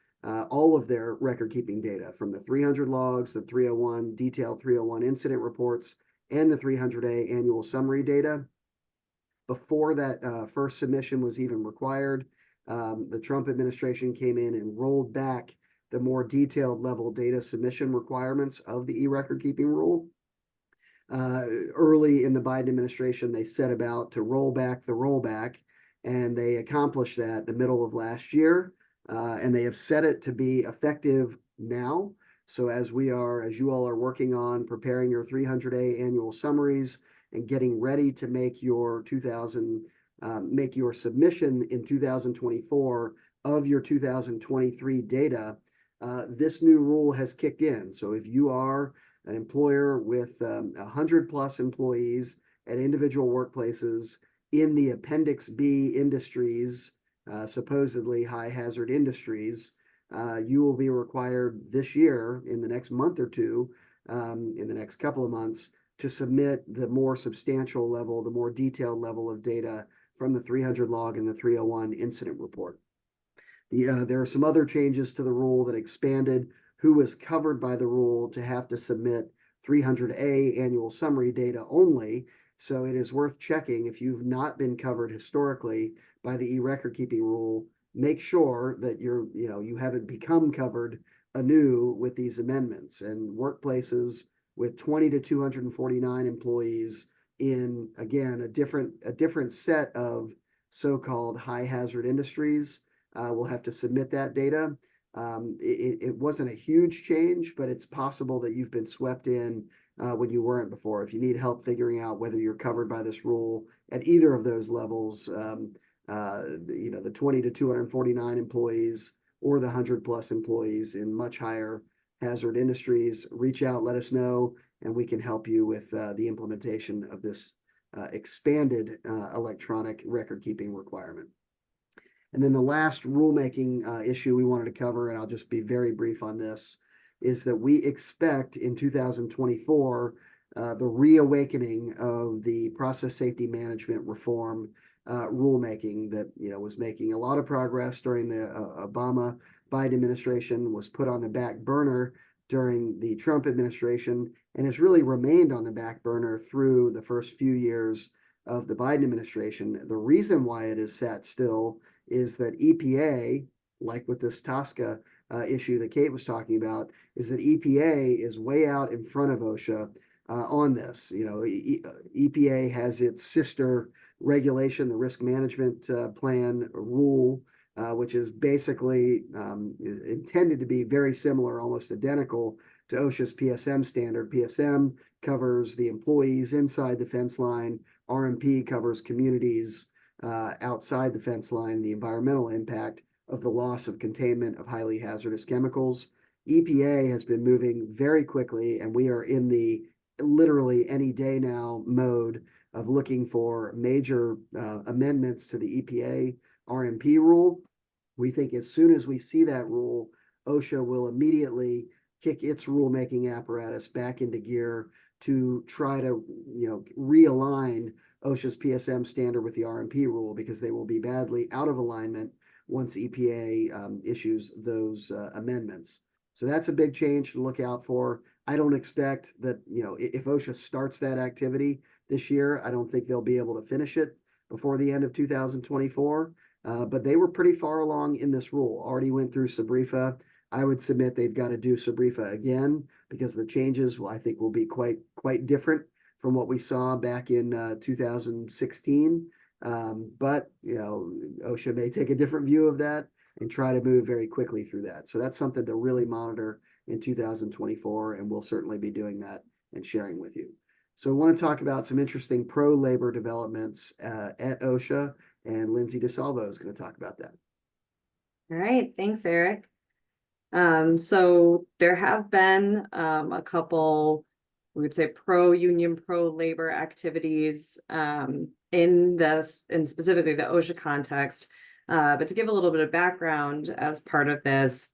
Speaker 1: all of their record keeping data, from the 300 logs, the 301 detailed 301 incident reports, and the 300A annual summary data. Before that first submission was even required, the Trump administration came in and rolled back the more detailed level data submission requirements of the e-record keeping rule. Early in the Biden administration, they set about to roll back the rollback, and they accomplished that the middle of last year. And they have set it to be effective now. So as you all are working on preparing your 300A annual summaries and getting ready to make your submission in 2024 of your 2023 data, this new rule has kicked in. So if you are an employer with 100+ employees at individual workplaces in the Appendix B industries, supposedly high hazard industries, you will be required this year, in the next month or two, in the next couple of months, to submit the more substantial level, the more detailed level of data from the 300 log and the 301 incident report. There are some other changes to the rule that expanded who was covered by the rule to have to submit 300A annual summary data only. So it is worth checking if you've not been covered historically by the e-record keeping rule. Make sure that you haven't become covered anew with these amendments. And workplaces with 20 to 249 employees in, again, a different set of so-called high hazard industries. We'll have to submit that data. It wasn't a huge change, but it's possible that you've been swept in when you weren't before. If you need help figuring out whether you're covered by this rule at either of those levels, the 20 to 249 employees or the 100+ employees in much higher hazard industries, reach out, let us know, and we can help you with the implementation of this expanded electronic record keeping requirement. And then the last rulemaking issue we wanted to cover, and I'll just be very brief on this, is that we expect in 2024 the reawakening of the process safety management reform rulemaking that was making a lot of progress during the Obama-Biden administration, was put on the back burner during the Trump administration, and has really remained on the back burner through the first few years of the Biden administration. The reason why it is sat still is that EPA, like with this TSCA issue that Kate was talking about, is that EPA is way out in front of OSHA on this. EPA has its sister regulation, the risk management plan rule, which is basically intended to be very similar, almost identical to OSHA's PSM standard. PSM covers the employees inside the fence line. RMP covers communities outside the fence line, the environmental impact of the loss of containment of highly hazardous chemicals. EPA has been moving very quickly, and we are in the literally any day now mode of looking for major amendments to the EPA RMP rule. We think as soon as we see that rule, OSHA will immediately kick its rulemaking apparatus back into gear to try to realign OSHA's PSM standard with the RMP rule, because they will be badly out of alignment once EPA issues those amendments. So that's a big change to look out for. I don't expect that, if OSHA starts that activity this year, I don't think they'll be able to finish it before the end of 2024. But they were pretty far along in this rule, already went through SBREFA. I would submit they've got to do SBREFA again, because the changes I think will be quite different from what we saw back in 2016. But OSHA may take a different view of that and try to move very quickly through that. So that's something to really monitor in 2024, and we'll certainly be doing that and sharing with you. So I want to talk about some interesting pro-labor developments at OSHA, and Lindsay DeSalvo is going to talk about that.
Speaker 4: All right, thanks, Eric. So there have been a couple, we would say, pro-union, pro-labor activities in specifically the OSHA context. But to give a little bit of background as part of this,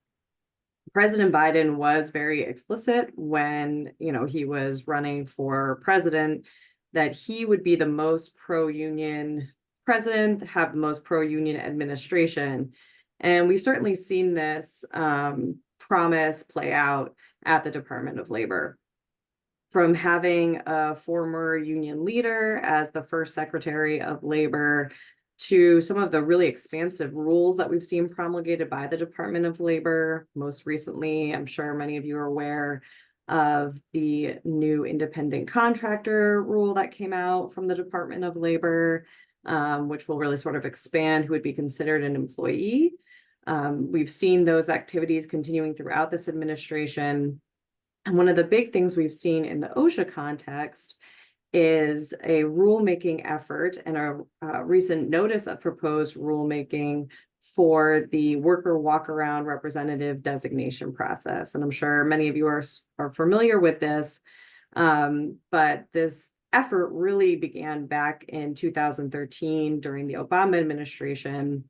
Speaker 4: President Biden was very explicit when he was running for president that he would be the most pro-union president, have the most pro-union administration. And we've certainly seen this promise play out at the Department of Labor. From having a former union leader as the first Secretary of Labor, to some of the really expansive rules that we've seen promulgated by the Department of Labor. Most recently, I'm sure many of you are aware of the new independent contractor rule that came out from the Department of Labor, which will really sort of expand who would be considered an employee. We've seen those activities continuing throughout this administration. And one of the big things we've seen in the OSHA context is a rulemaking effort and a recent notice of proposed rulemaking for the Worker Walkaround Representative designation process. And I'm sure many of you are familiar with this, but this effort really began back in 2013 during the Obama administration,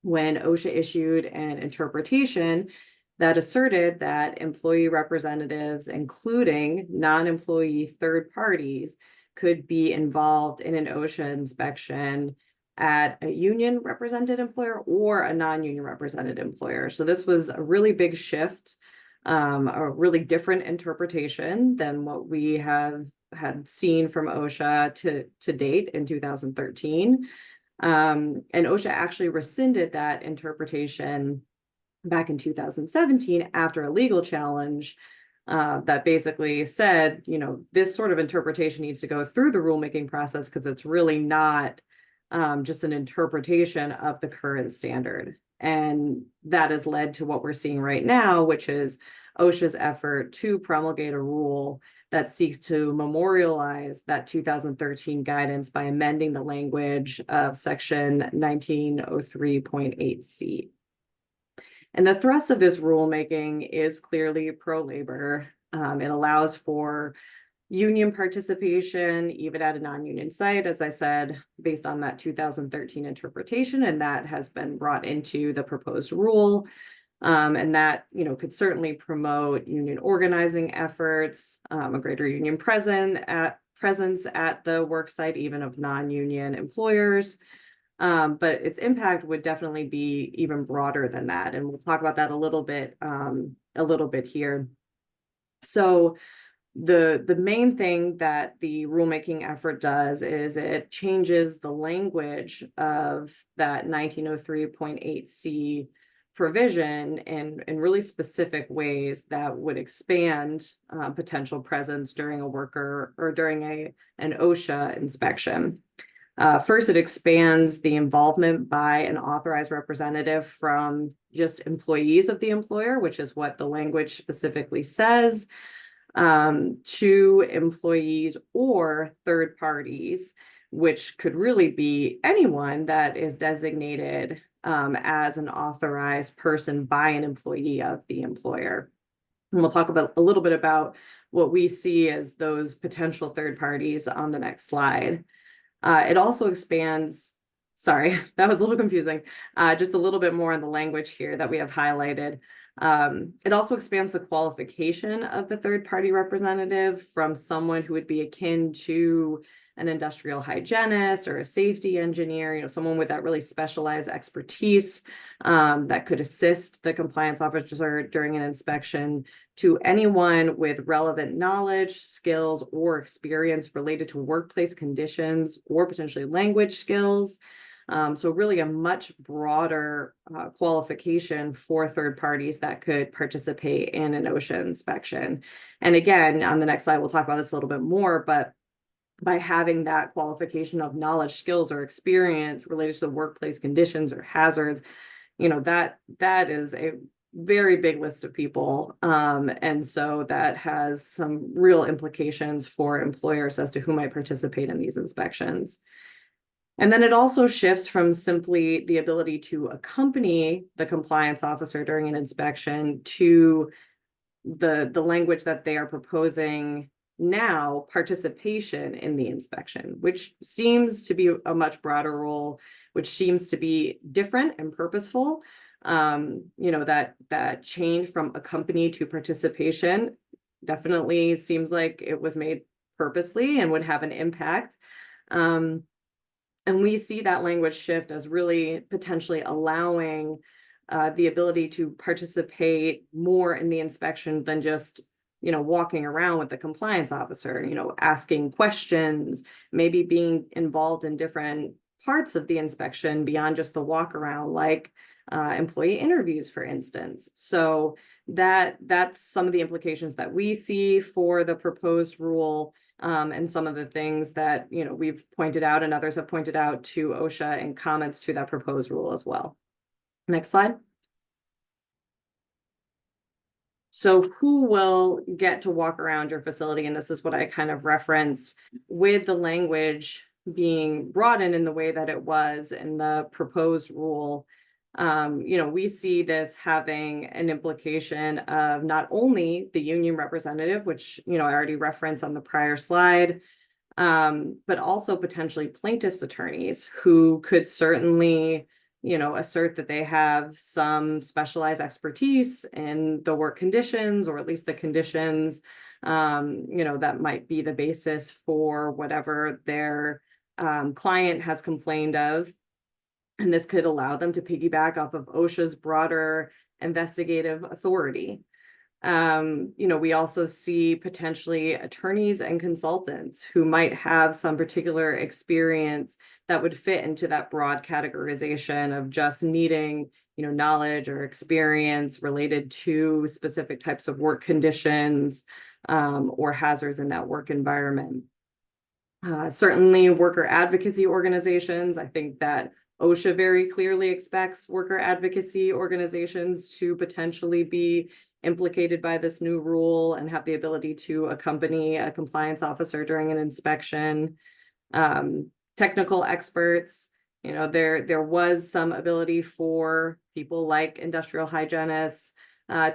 Speaker 4: when OSHA issued an interpretation that asserted that employee representatives, including non-employee third parties, could be involved in an OSHA inspection at a union represented employer or a non-union represented employer. So this was a really big shift, a really different interpretation than what we had seen from OSHA to date in 2013. And OSHA actually rescinded that interpretation back in 2017 after a legal challenge that basically said, you know, this sort of interpretation needs to go through the rulemaking process because it's really not just an interpretation of the current standard. And that has led to what we're seeing right now, which is OSHA's effort to promulgate a rule that seeks to memorialize that 2013 guidance by amending the language of section 1903.8C. And the thrust of this rulemaking is clearly pro-labor. It allows for union participation, even at a non-union site, as I said, based on that 2013 interpretation, and that has been brought into the proposed rule. And that, you know, could certainly promote union organizing efforts, a greater union presence at the work site, even of non-union employers. But its impact would definitely be even broader than that, and we'll talk about that a little bit here. So the main thing that the rulemaking effort does is it changes the language of that 1903.8C provision in really specific ways that would expand potential presence during a worker or during an OSHA inspection. First, it expands the involvement by an authorized representative from just employees of the employer, which is what the language specifically says, to employees or third parties, which could really be anyone that is designated as an authorized person by an employee of the employer. And we'll talk about a little bit about what we see as those potential third parties on the next slide. It also expands, sorry, that was a little confusing, just a little bit more on the language here that we have highlighted. It also expands the qualification of the third party representative from someone who would be akin to an industrial hygienist or a safety engineer, you know, someone with that really specialized expertise that could assist the compliance officer during an inspection, to anyone with relevant knowledge, skills, or experience related to workplace conditions or potentially language skills. So really a much broader qualification for third parties that could participate in an OSHA inspection. And again, on the next slide, we'll talk about this a little bit more, but by having that qualification of knowledge, skills, or experience related to the workplace conditions or hazards, you know, that is a very big list of people. And so that has some real implications for employers as to who might participate in these inspections. And then it also shifts from simply the ability to accompany the compliance officer during an inspection to the language that they are proposing now, participation in the inspection, which seems to be a much broader role, which seems to be different and purposeful. You know, that change from accompany to participation definitely seems like it was made purposely and would have an impact. And we see that language shift as really potentially allowing the ability to participate more in the inspection than just, you know, walking around with the compliance officer, you know, asking questions, maybe being involved in different parts of the inspection beyond just the walk around, like employee interviews, for instance. So that's some of the implications that we see for the proposed rule, and some of the things that, you know, we've pointed out and others have pointed out to OSHA in comments to that proposed rule as well. Next slide. So who will get to walk around your facility? And this is what I kind of referenced with the language being broadened in the way that it was in the proposed rule. You know, we see this having an implication of not only the union representative, which, you know, I already referenced on the prior slide, but also potentially plaintiffs' attorneys who could certainly, you know, assert that they have some specialized expertise in the work conditions, or at least the conditions, you know, that might be the basis for whatever their client has complained of. And this could allow them to piggyback off of OSHA's broader investigative authority. We also see potentially attorneys and consultants who might have some particular experience that would fit into that broad categorization of just needing, knowledge or experience related to specific types of work conditions, or hazards in that work environment. Certainly worker advocacy organizations. I think that OSHA very clearly expects worker advocacy organizations to potentially be implicated by this new rule and have the ability to accompany a compliance officer during an inspection. Technical experts, there was some ability for people like industrial hygienists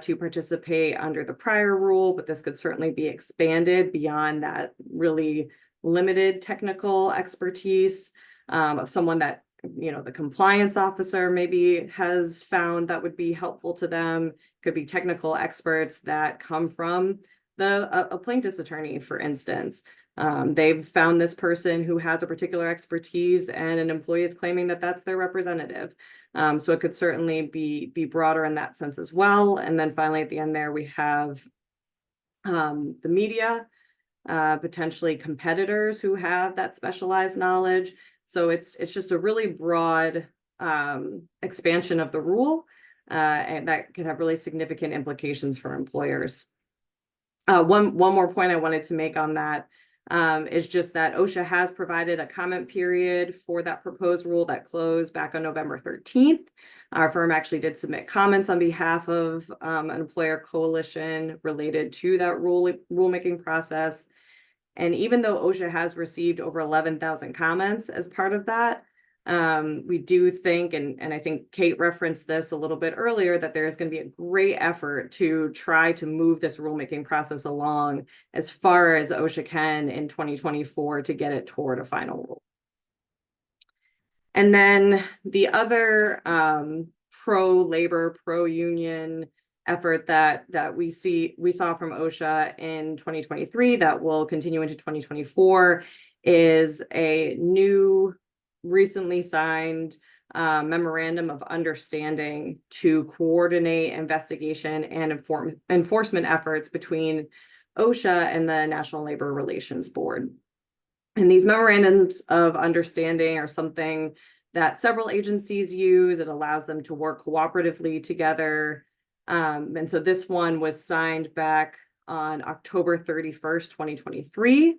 Speaker 4: to participate under the prior rule, but this could certainly be expanded beyond that really limited technical expertise of someone that the compliance officer maybe has found that would be helpful to them. Could be technical experts that come from a plaintiff's attorney, for instance. They've found this person who has a particular expertise and an employee is claiming that that's their representative. So it could certainly be broader in that sense as well. And then finally at the end there, we have the media, potentially competitors who have that specialized knowledge. So it's just a really broad expansion of the rule, and that can have really significant implications for employers. One more point I wanted to make on that is just that OSHA has provided a comment period for that proposed rule that closed back on November 13th. Our firm actually did submit comments on behalf of an employer coalition related to that rulemaking process. And even though OSHA has received over 11,000 comments as part of that, we do think, and I think Kate referenced this a little bit earlier, that there's going to be a great effort to try to move this rulemaking process along as far as OSHA can in 2024 to get it toward a final rule. And then the other pro-labor, pro-union effort that we saw from OSHA in 2023 that will continue into 2024 is a new recently signed memorandum of understanding to coordinate investigation and enforcement efforts between OSHA and the National Labor Relations Board. And these memorandums of understanding are something that several agencies use. It allows them to work cooperatively together. And so this one was signed back on October 31st, 2023.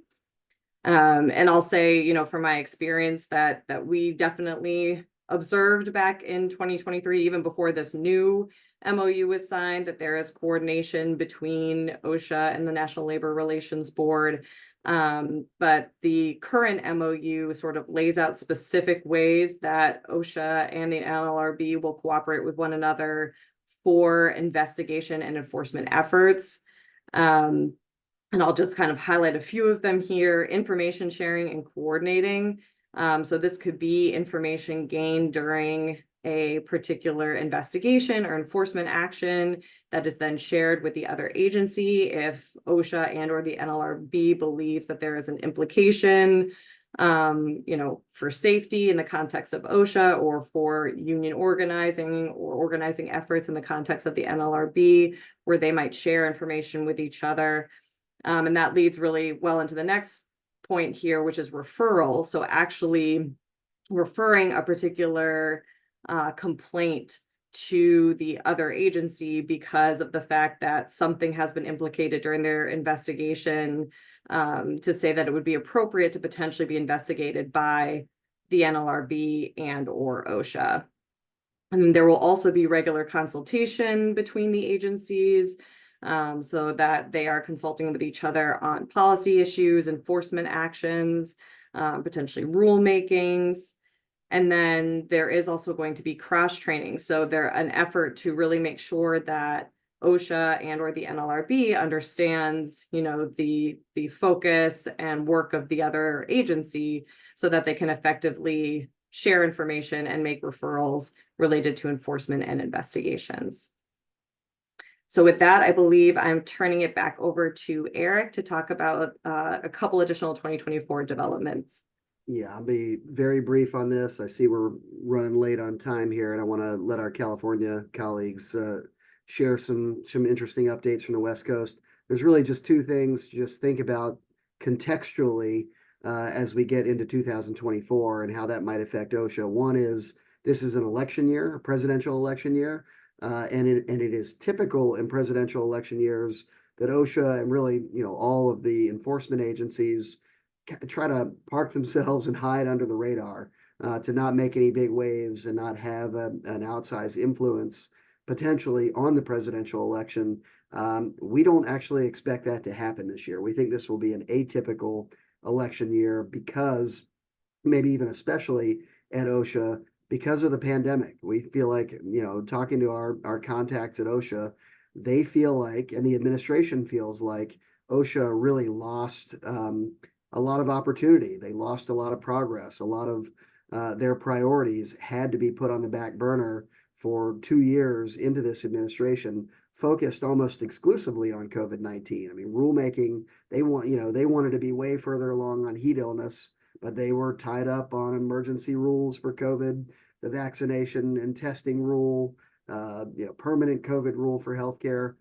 Speaker 4: And I'll say, from my experience that we definitely observed back in 2023, even before this new MOU was signed, that there is coordination between OSHA and the National Labor Relations Board. But the current MOU sort of lays out specific ways that OSHA and the NLRB will cooperate with one another for investigation and enforcement efforts. And I'll just kind of highlight a few of them here: information sharing and coordinating. So this could be information gained during a particular investigation or enforcement action that is then shared with the other agency if OSHA and or the NLRB believes that there is an implication, for safety in the context of OSHA, or for union organizing or organizing efforts in the context of the NLRB, where they might share information with each other. And that leads really well into the next point here, which is referral. So actually referring a particular complaint to the other agency because of the fact that something has been implicated during their investigation, to say that it would be appropriate to potentially be investigated by the NLRB and or OSHA. And there will also be regular consultation between the agencies, so that they are consulting with each other on policy issues, enforcement actions, potentially rulemakings. And then there is also going to be cross training. So an effort to really make sure that OSHA and or the NLRB understands, the focus and work of the other agency, so that they can effectively share information and make referrals related to enforcement and investigations. So with that, I believe I'm turning it back over to Eric to talk about a couple additional 2024 developments.
Speaker 1: Yeah, I'll be very brief on this. I see we're running late on time here, and I want to let our California colleagues share some interesting updates from the West Coast. There's really just two things to just think about contextually as we get into 2024 and how that might affect OSHA. One is this is an election year, a presidential election year, and it is typical in presidential election years that OSHA and really, all of the enforcement agencies try to park themselves and hide under the radar to not make any big waves and not have an outsized influence potentially on the presidential election. We don't actually expect that to happen this year. We think this will be an atypical election year because maybe even especially at OSHA because of the pandemic. We feel like, talking to our contacts at OSHA, they feel like, and the administration feels like OSHA really lost a lot of opportunity. They lost a lot of progress. A lot of their priorities had to be put on the back burner for 2 years into this administration, focused almost exclusively on COVID-19. I mean, rulemaking, they wanted to be way further along on heat illness, but they were tied up on emergency rules for COVID, the vaccination and testing rule, permanent COVID rule for healthcare.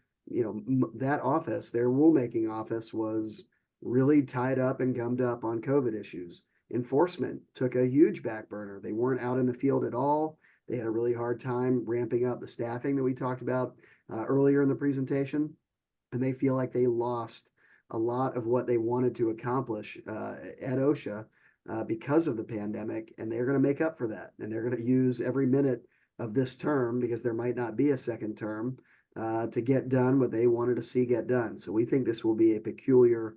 Speaker 1: That office, their rulemaking office, was really tied up and gummed up on COVID issues. Enforcement took a huge back burner. They weren't out in the field at all. They had a really hard time ramping up the staffing that we talked about earlier in the presentation. And they feel like they lost a lot of what they wanted to accomplish at OSHA because of the pandemic. And they're going to make up for that. And they're going to use every minute of this term, because there might not be a second term, to get done what they wanted to see get done. So we think this will be a peculiar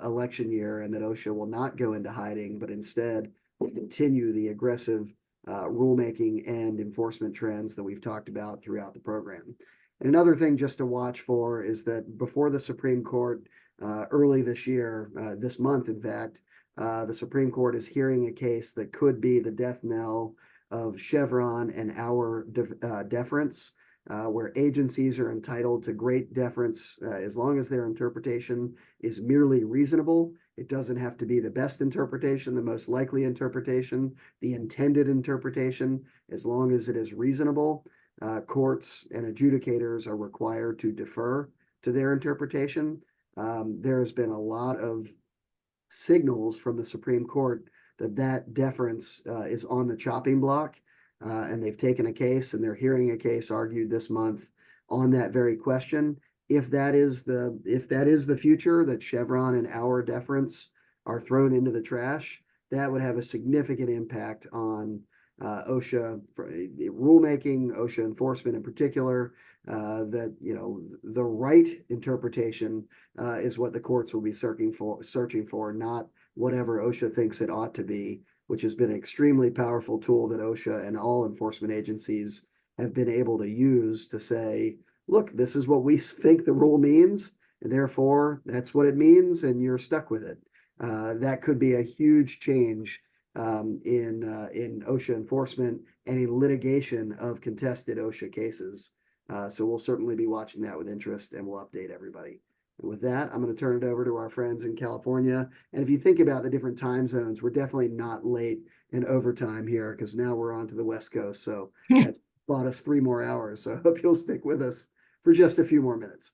Speaker 1: election year, and that OSHA will not go into hiding, but instead will continue the aggressive rulemaking and enforcement trends that we've talked about throughout the program. And another thing just to watch for is that before the Supreme Court early this year, this month, in fact, the Supreme Court is hearing a case that could be the death knell of Chevron and our deference, where agencies are entitled to great deference as long as their interpretation is merely reasonable. It doesn't have to be the best interpretation, the most likely interpretation, the intended interpretation. As long as it is reasonable, courts and adjudicators are required to defer to their interpretation. There has been a lot of signals from the Supreme Court that deference is on the chopping block. And they've taken a case, and they're hearing a case argued this month on that very question. If that is the future, that Chevron and our deference are thrown into the trash, that would have a significant impact on OSHA rulemaking, OSHA enforcement in particular. That the right interpretation is what the courts will be searching for, not whatever OSHA thinks it ought to be, which has been an extremely powerful tool that OSHA and all enforcement agencies have been able to use to say, look, this is what we think the rule means, and therefore that's what it means, and you're stuck with it. That could be a huge change in OSHA enforcement and in litigation of contested OSHA cases. So we'll certainly be watching that with interest, and we'll update everybody. And with that, I'm going to turn it over to our friends in California. And if you think about the different time zones, we're definitely not late in overtime here, because now we're on to the West Coast. So that bought us 3 more hours. So I hope you'll stick with us for just a few more minutes.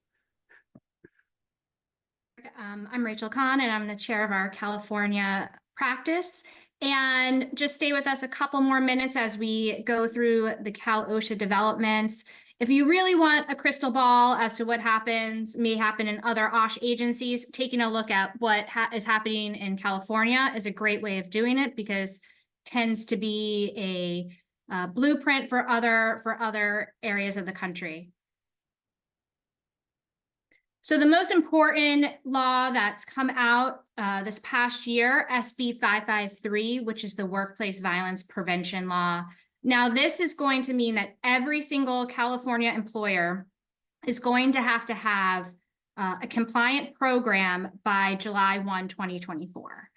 Speaker 5: I'm Rachel Conn, and I'm the chair of our California practice. And just stay with us a couple more minutes as we go through the Cal OSHA developments. If you really want a crystal ball as to what may happen in other OSHA agencies, taking a look at what is happening in California is a great way of doing it, because it tends to be a blueprint for other areas of the country. So the most important law that's come out this past year, SB 553, which is the Workplace Violence Prevention Law. Now, this is going to mean that every single California employer is going to have a compliant program by July 1, 2024.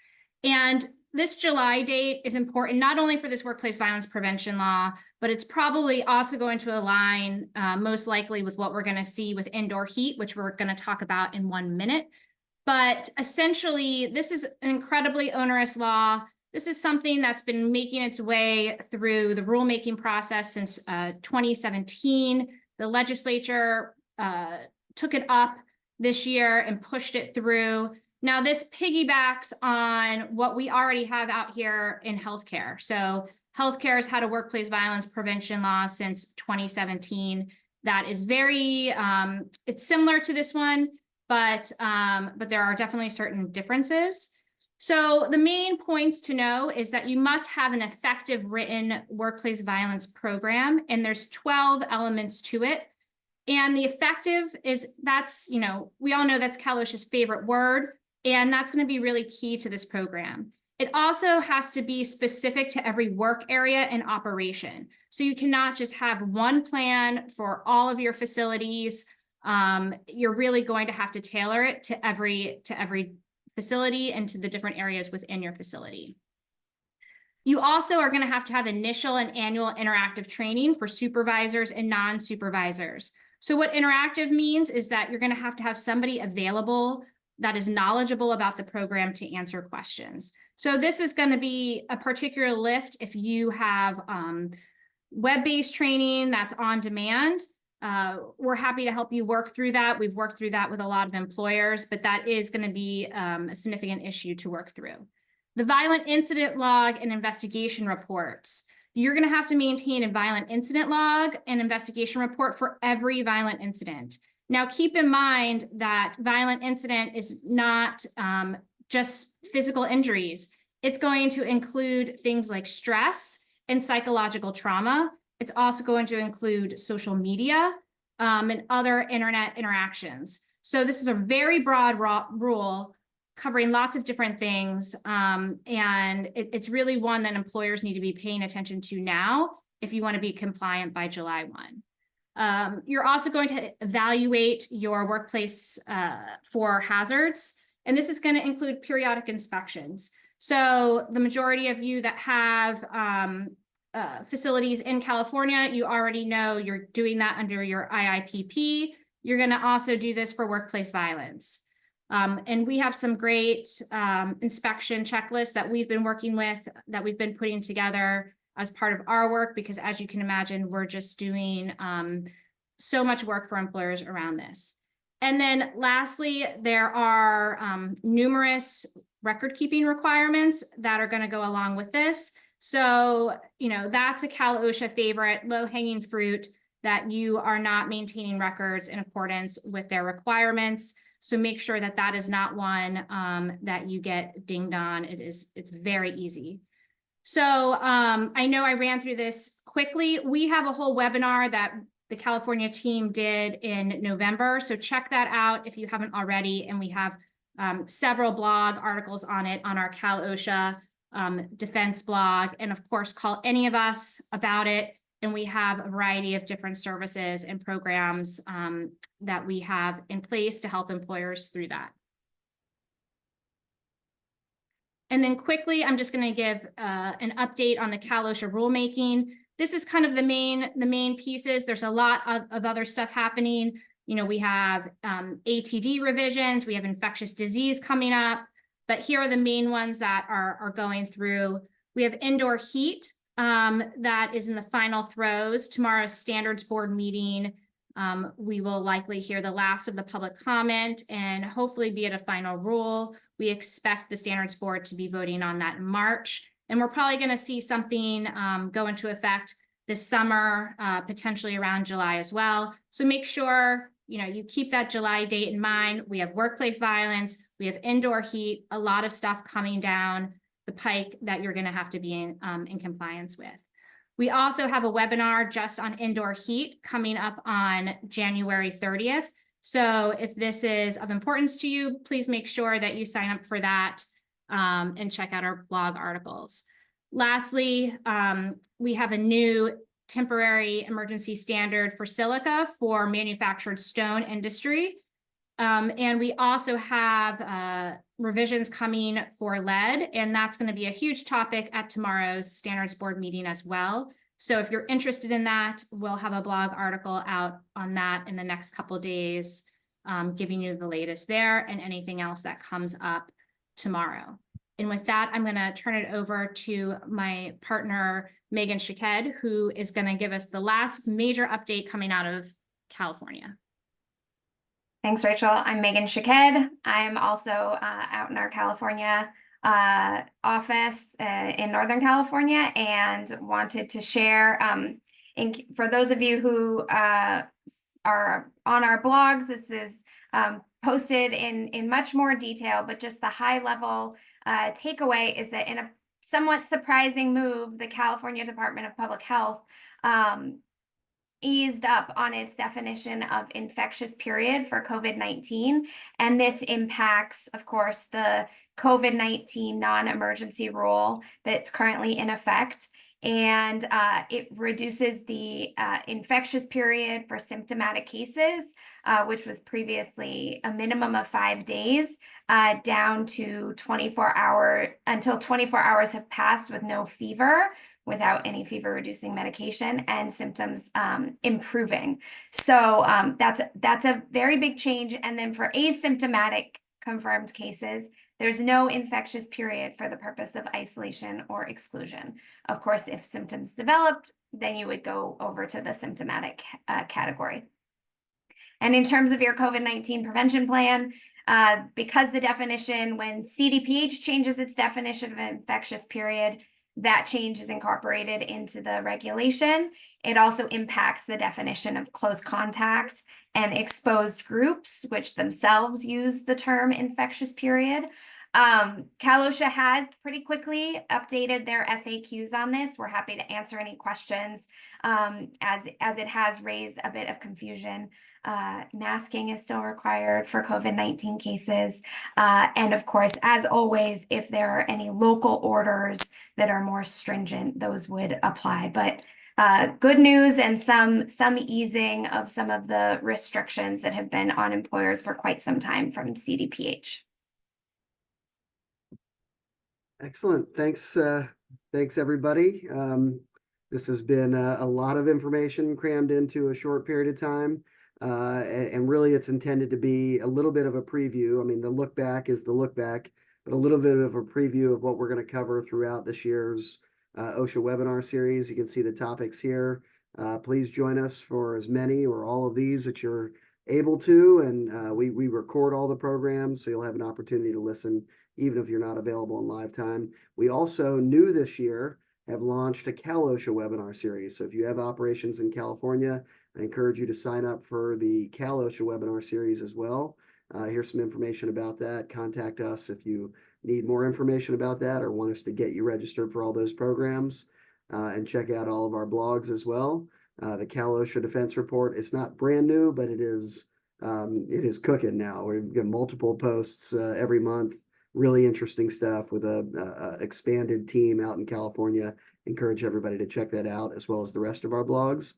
Speaker 5: And this July date is important not only for this workplace violence prevention law, but it's probably also going to align most likely with what we're going to see with indoor heat, which we're going to talk about in 1 minute. But essentially, this is an incredibly onerous law. This is something that's been making its way through the rulemaking process since 2017. The legislature took it up this year and pushed it through. Now, this piggybacks on what we already have out here in healthcare. So healthcare has had a workplace violence prevention law since 2017. That is very, it's similar to this one, but there are definitely certain differences. So the main points to know is that you must have an effective written workplace violence program, and there's 12 elements to it. And the effective is, that's, you know, we all know that's Cal OSHA's favorite word, and that's going to be really key to this program. It also has to be specific to every work area and operation. So you cannot just have one plan for all of your facilities. You're really going to have to tailor it to every facility and to the different areas within your facility. You also are going to have initial and annual interactive training for supervisors and non-supervisors. So what interactive means is that you're going to have somebody available that is knowledgeable about the program to answer questions. So this is going to be a particular lift if you have web-based training that's on demand. We're happy to help you work through that. We've worked through that with a lot of employers, but that is going to be a significant issue to work through. The violent incident log and investigation reports. You're going to have to maintain a violent incident log and investigation report for every violent incident. Now, keep in mind that violent incident is not just physical injuries. It's going to include things like stress and psychological trauma. It's also going to include social media and other internet interactions. So this is a very broad rule covering lots of different things. And it's really one that employers need to be paying attention to now if you want to be compliant by July 1. You're also going to evaluate your workplace for hazards, and this is going to include periodic inspections. So the majority of you that have facilities in California, you already know you're doing that under your IIPP. You're going to also do this for workplace violence. And we have some great inspection checklists that we've been working with, that we've been putting together as part of our work, because as you can imagine, we're just doing so much work for employers around this. And then lastly, there are numerous record keeping requirements that are going to go along with this. So, you know, that's a Cal OSHA favorite, low-hanging fruit, that you are not maintaining records in accordance with their requirements. So make sure that that is not one that you get dinged on. It's very easy. So I know I ran through this quickly. We have a whole webinar that the California team did in November. So check that out if you haven't already. And we have several blog articles on it on our Cal OSHA defense blog. And of course, call any of us about it. And we have a variety of different services and programs that we have in place to help employers through that. And then quickly, I'm just going to give an update on the Cal OSHA rulemaking. This is kind of the main pieces. There's a lot of other stuff happening. You know, we have ATD revisions, we have infectious disease coming up, but here are the main ones that are going through. We have indoor heat that is in the final throes. Tomorrow's standards board meeting, we will likely hear the last of the public comment and hopefully be at a final rule. We expect the standards board to be voting on that in March. And we're probably going to see something go into effect this summer, potentially around July as well. So make sure, you know, you keep that July date in mind. We have workplace violence, we have indoor heat, a lot of stuff coming down the pike that you're going to have to be in compliance with. We also have a webinar just on indoor heat coming up on January 30th. So if this is of importance to you, please make sure that you sign up for that and check out our blog articles. Lastly, we have a new temporary emergency standard for silica for manufactured stone industry. And we also have revisions coming for lead, and that's going to be a huge topic at tomorrow's standards board meeting as well. So if you're interested in that, we'll have a blog article out on that in the next couple of days, giving you the latest there and anything else that comes up tomorrow. And with that, I'm going to turn it over to my partner, Megan Shaked, who is going to give us the last major update coming out of California.
Speaker 6: Thanks, Rachel. I'm Megan Shaked. I'm also out in our California office in Northern California, and wanted to share, for those of you who are on our blogs, this is posted in much more detail, but just the high level takeaway is that in a somewhat surprising move, the California Department of Public Health eased up on its definition of infectious period for COVID-19. And this impacts, of course, the COVID-19 non-emergency rule that's currently in effect. And it reduces the infectious period for symptomatic cases, which was previously a minimum of 5 days, down to 24 hours, until 24 hours have passed with no fever, without any fever reducing medication, and symptoms improving. So that's a very big change. And then for asymptomatic confirmed cases, there's no infectious period for the purpose of isolation or exclusion. Of course, if symptoms developed, then you would go over to the symptomatic category. And in terms of your COVID-19 prevention plan, because the definition, when CDPH changes its definition of infectious period, that change is incorporated into the regulation. It also impacts the definition of close contact and exposed groups, which themselves use the term infectious period. OSHA has pretty quickly updated their FAQs on this. We're happy to answer any questions, as it has raised a bit of confusion. Masking is still required for COVID-19 cases. And of course, as always, if there are any local orders that are more stringent, those would apply. But good news, and some easing of some of the restrictions that have been on employers for quite some time from CDPH.
Speaker 1: Excellent. Thanks, everybody. This has been a lot of information crammed into a short period of time. And really it's intended to be a little bit of a preview. I mean, the look back is the look back, but a little bit of a preview of what we're going to cover throughout this year's OSHA webinar series. You can see the topics here. Please join us for as many or all of these that you're able to. And we record all the programs, so you'll have an opportunity to listen even if you're not available in live time. We also, new this year, have launched a Cal-OSHA webinar series. So if you have operations in California, I encourage you to sign up for the Cal-OSHA webinar series as well. Here's some information about that. Contact us if you need more information about that or want us to get you registered for all those programs. And check out all of our blogs as well. The Cal-OSHA Defense Report is not brand new, but it is cooking now. We've got multiple posts every month. Really interesting stuff with a expanded team out in California. Encourage everybody to check that out, as well as the rest of our blogs.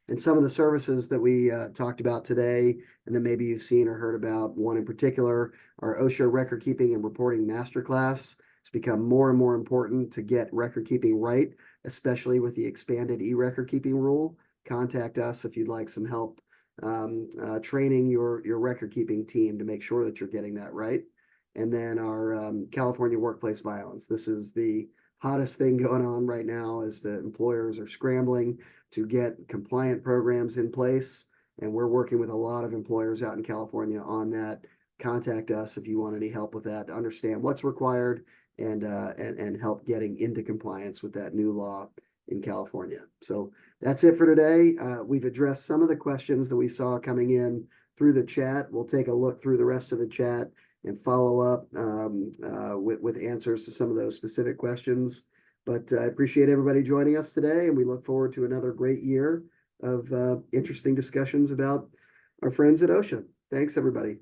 Speaker 1: And some of the services that we talked about today, and then maybe you've seen or heard about, one in particular, our OSHA Record Keeping and Reporting Masterclass. It's become more and more important to get record keeping right, especially with the expanded E-Recordkeeping rule. Contact us if you'd like some help training your record keeping team to make sure that you're getting that right. And then our California workplace violence. This is the hottest thing going on right now, as the employers are scrambling to get compliant programs in place. And we're working with a lot of employers out in California on that. Contact us if you want any help with that, to understand what's required and help getting into compliance with that new law in California. So that's it for today. We've addressed some of the questions that we saw coming in through the chat. We'll take a look through the rest of the chat and follow up with answers to some of those specific questions. But I appreciate everybody joining us today, and we look forward to another great year of interesting discussions about our friends at OSHA. Thanks, everybody.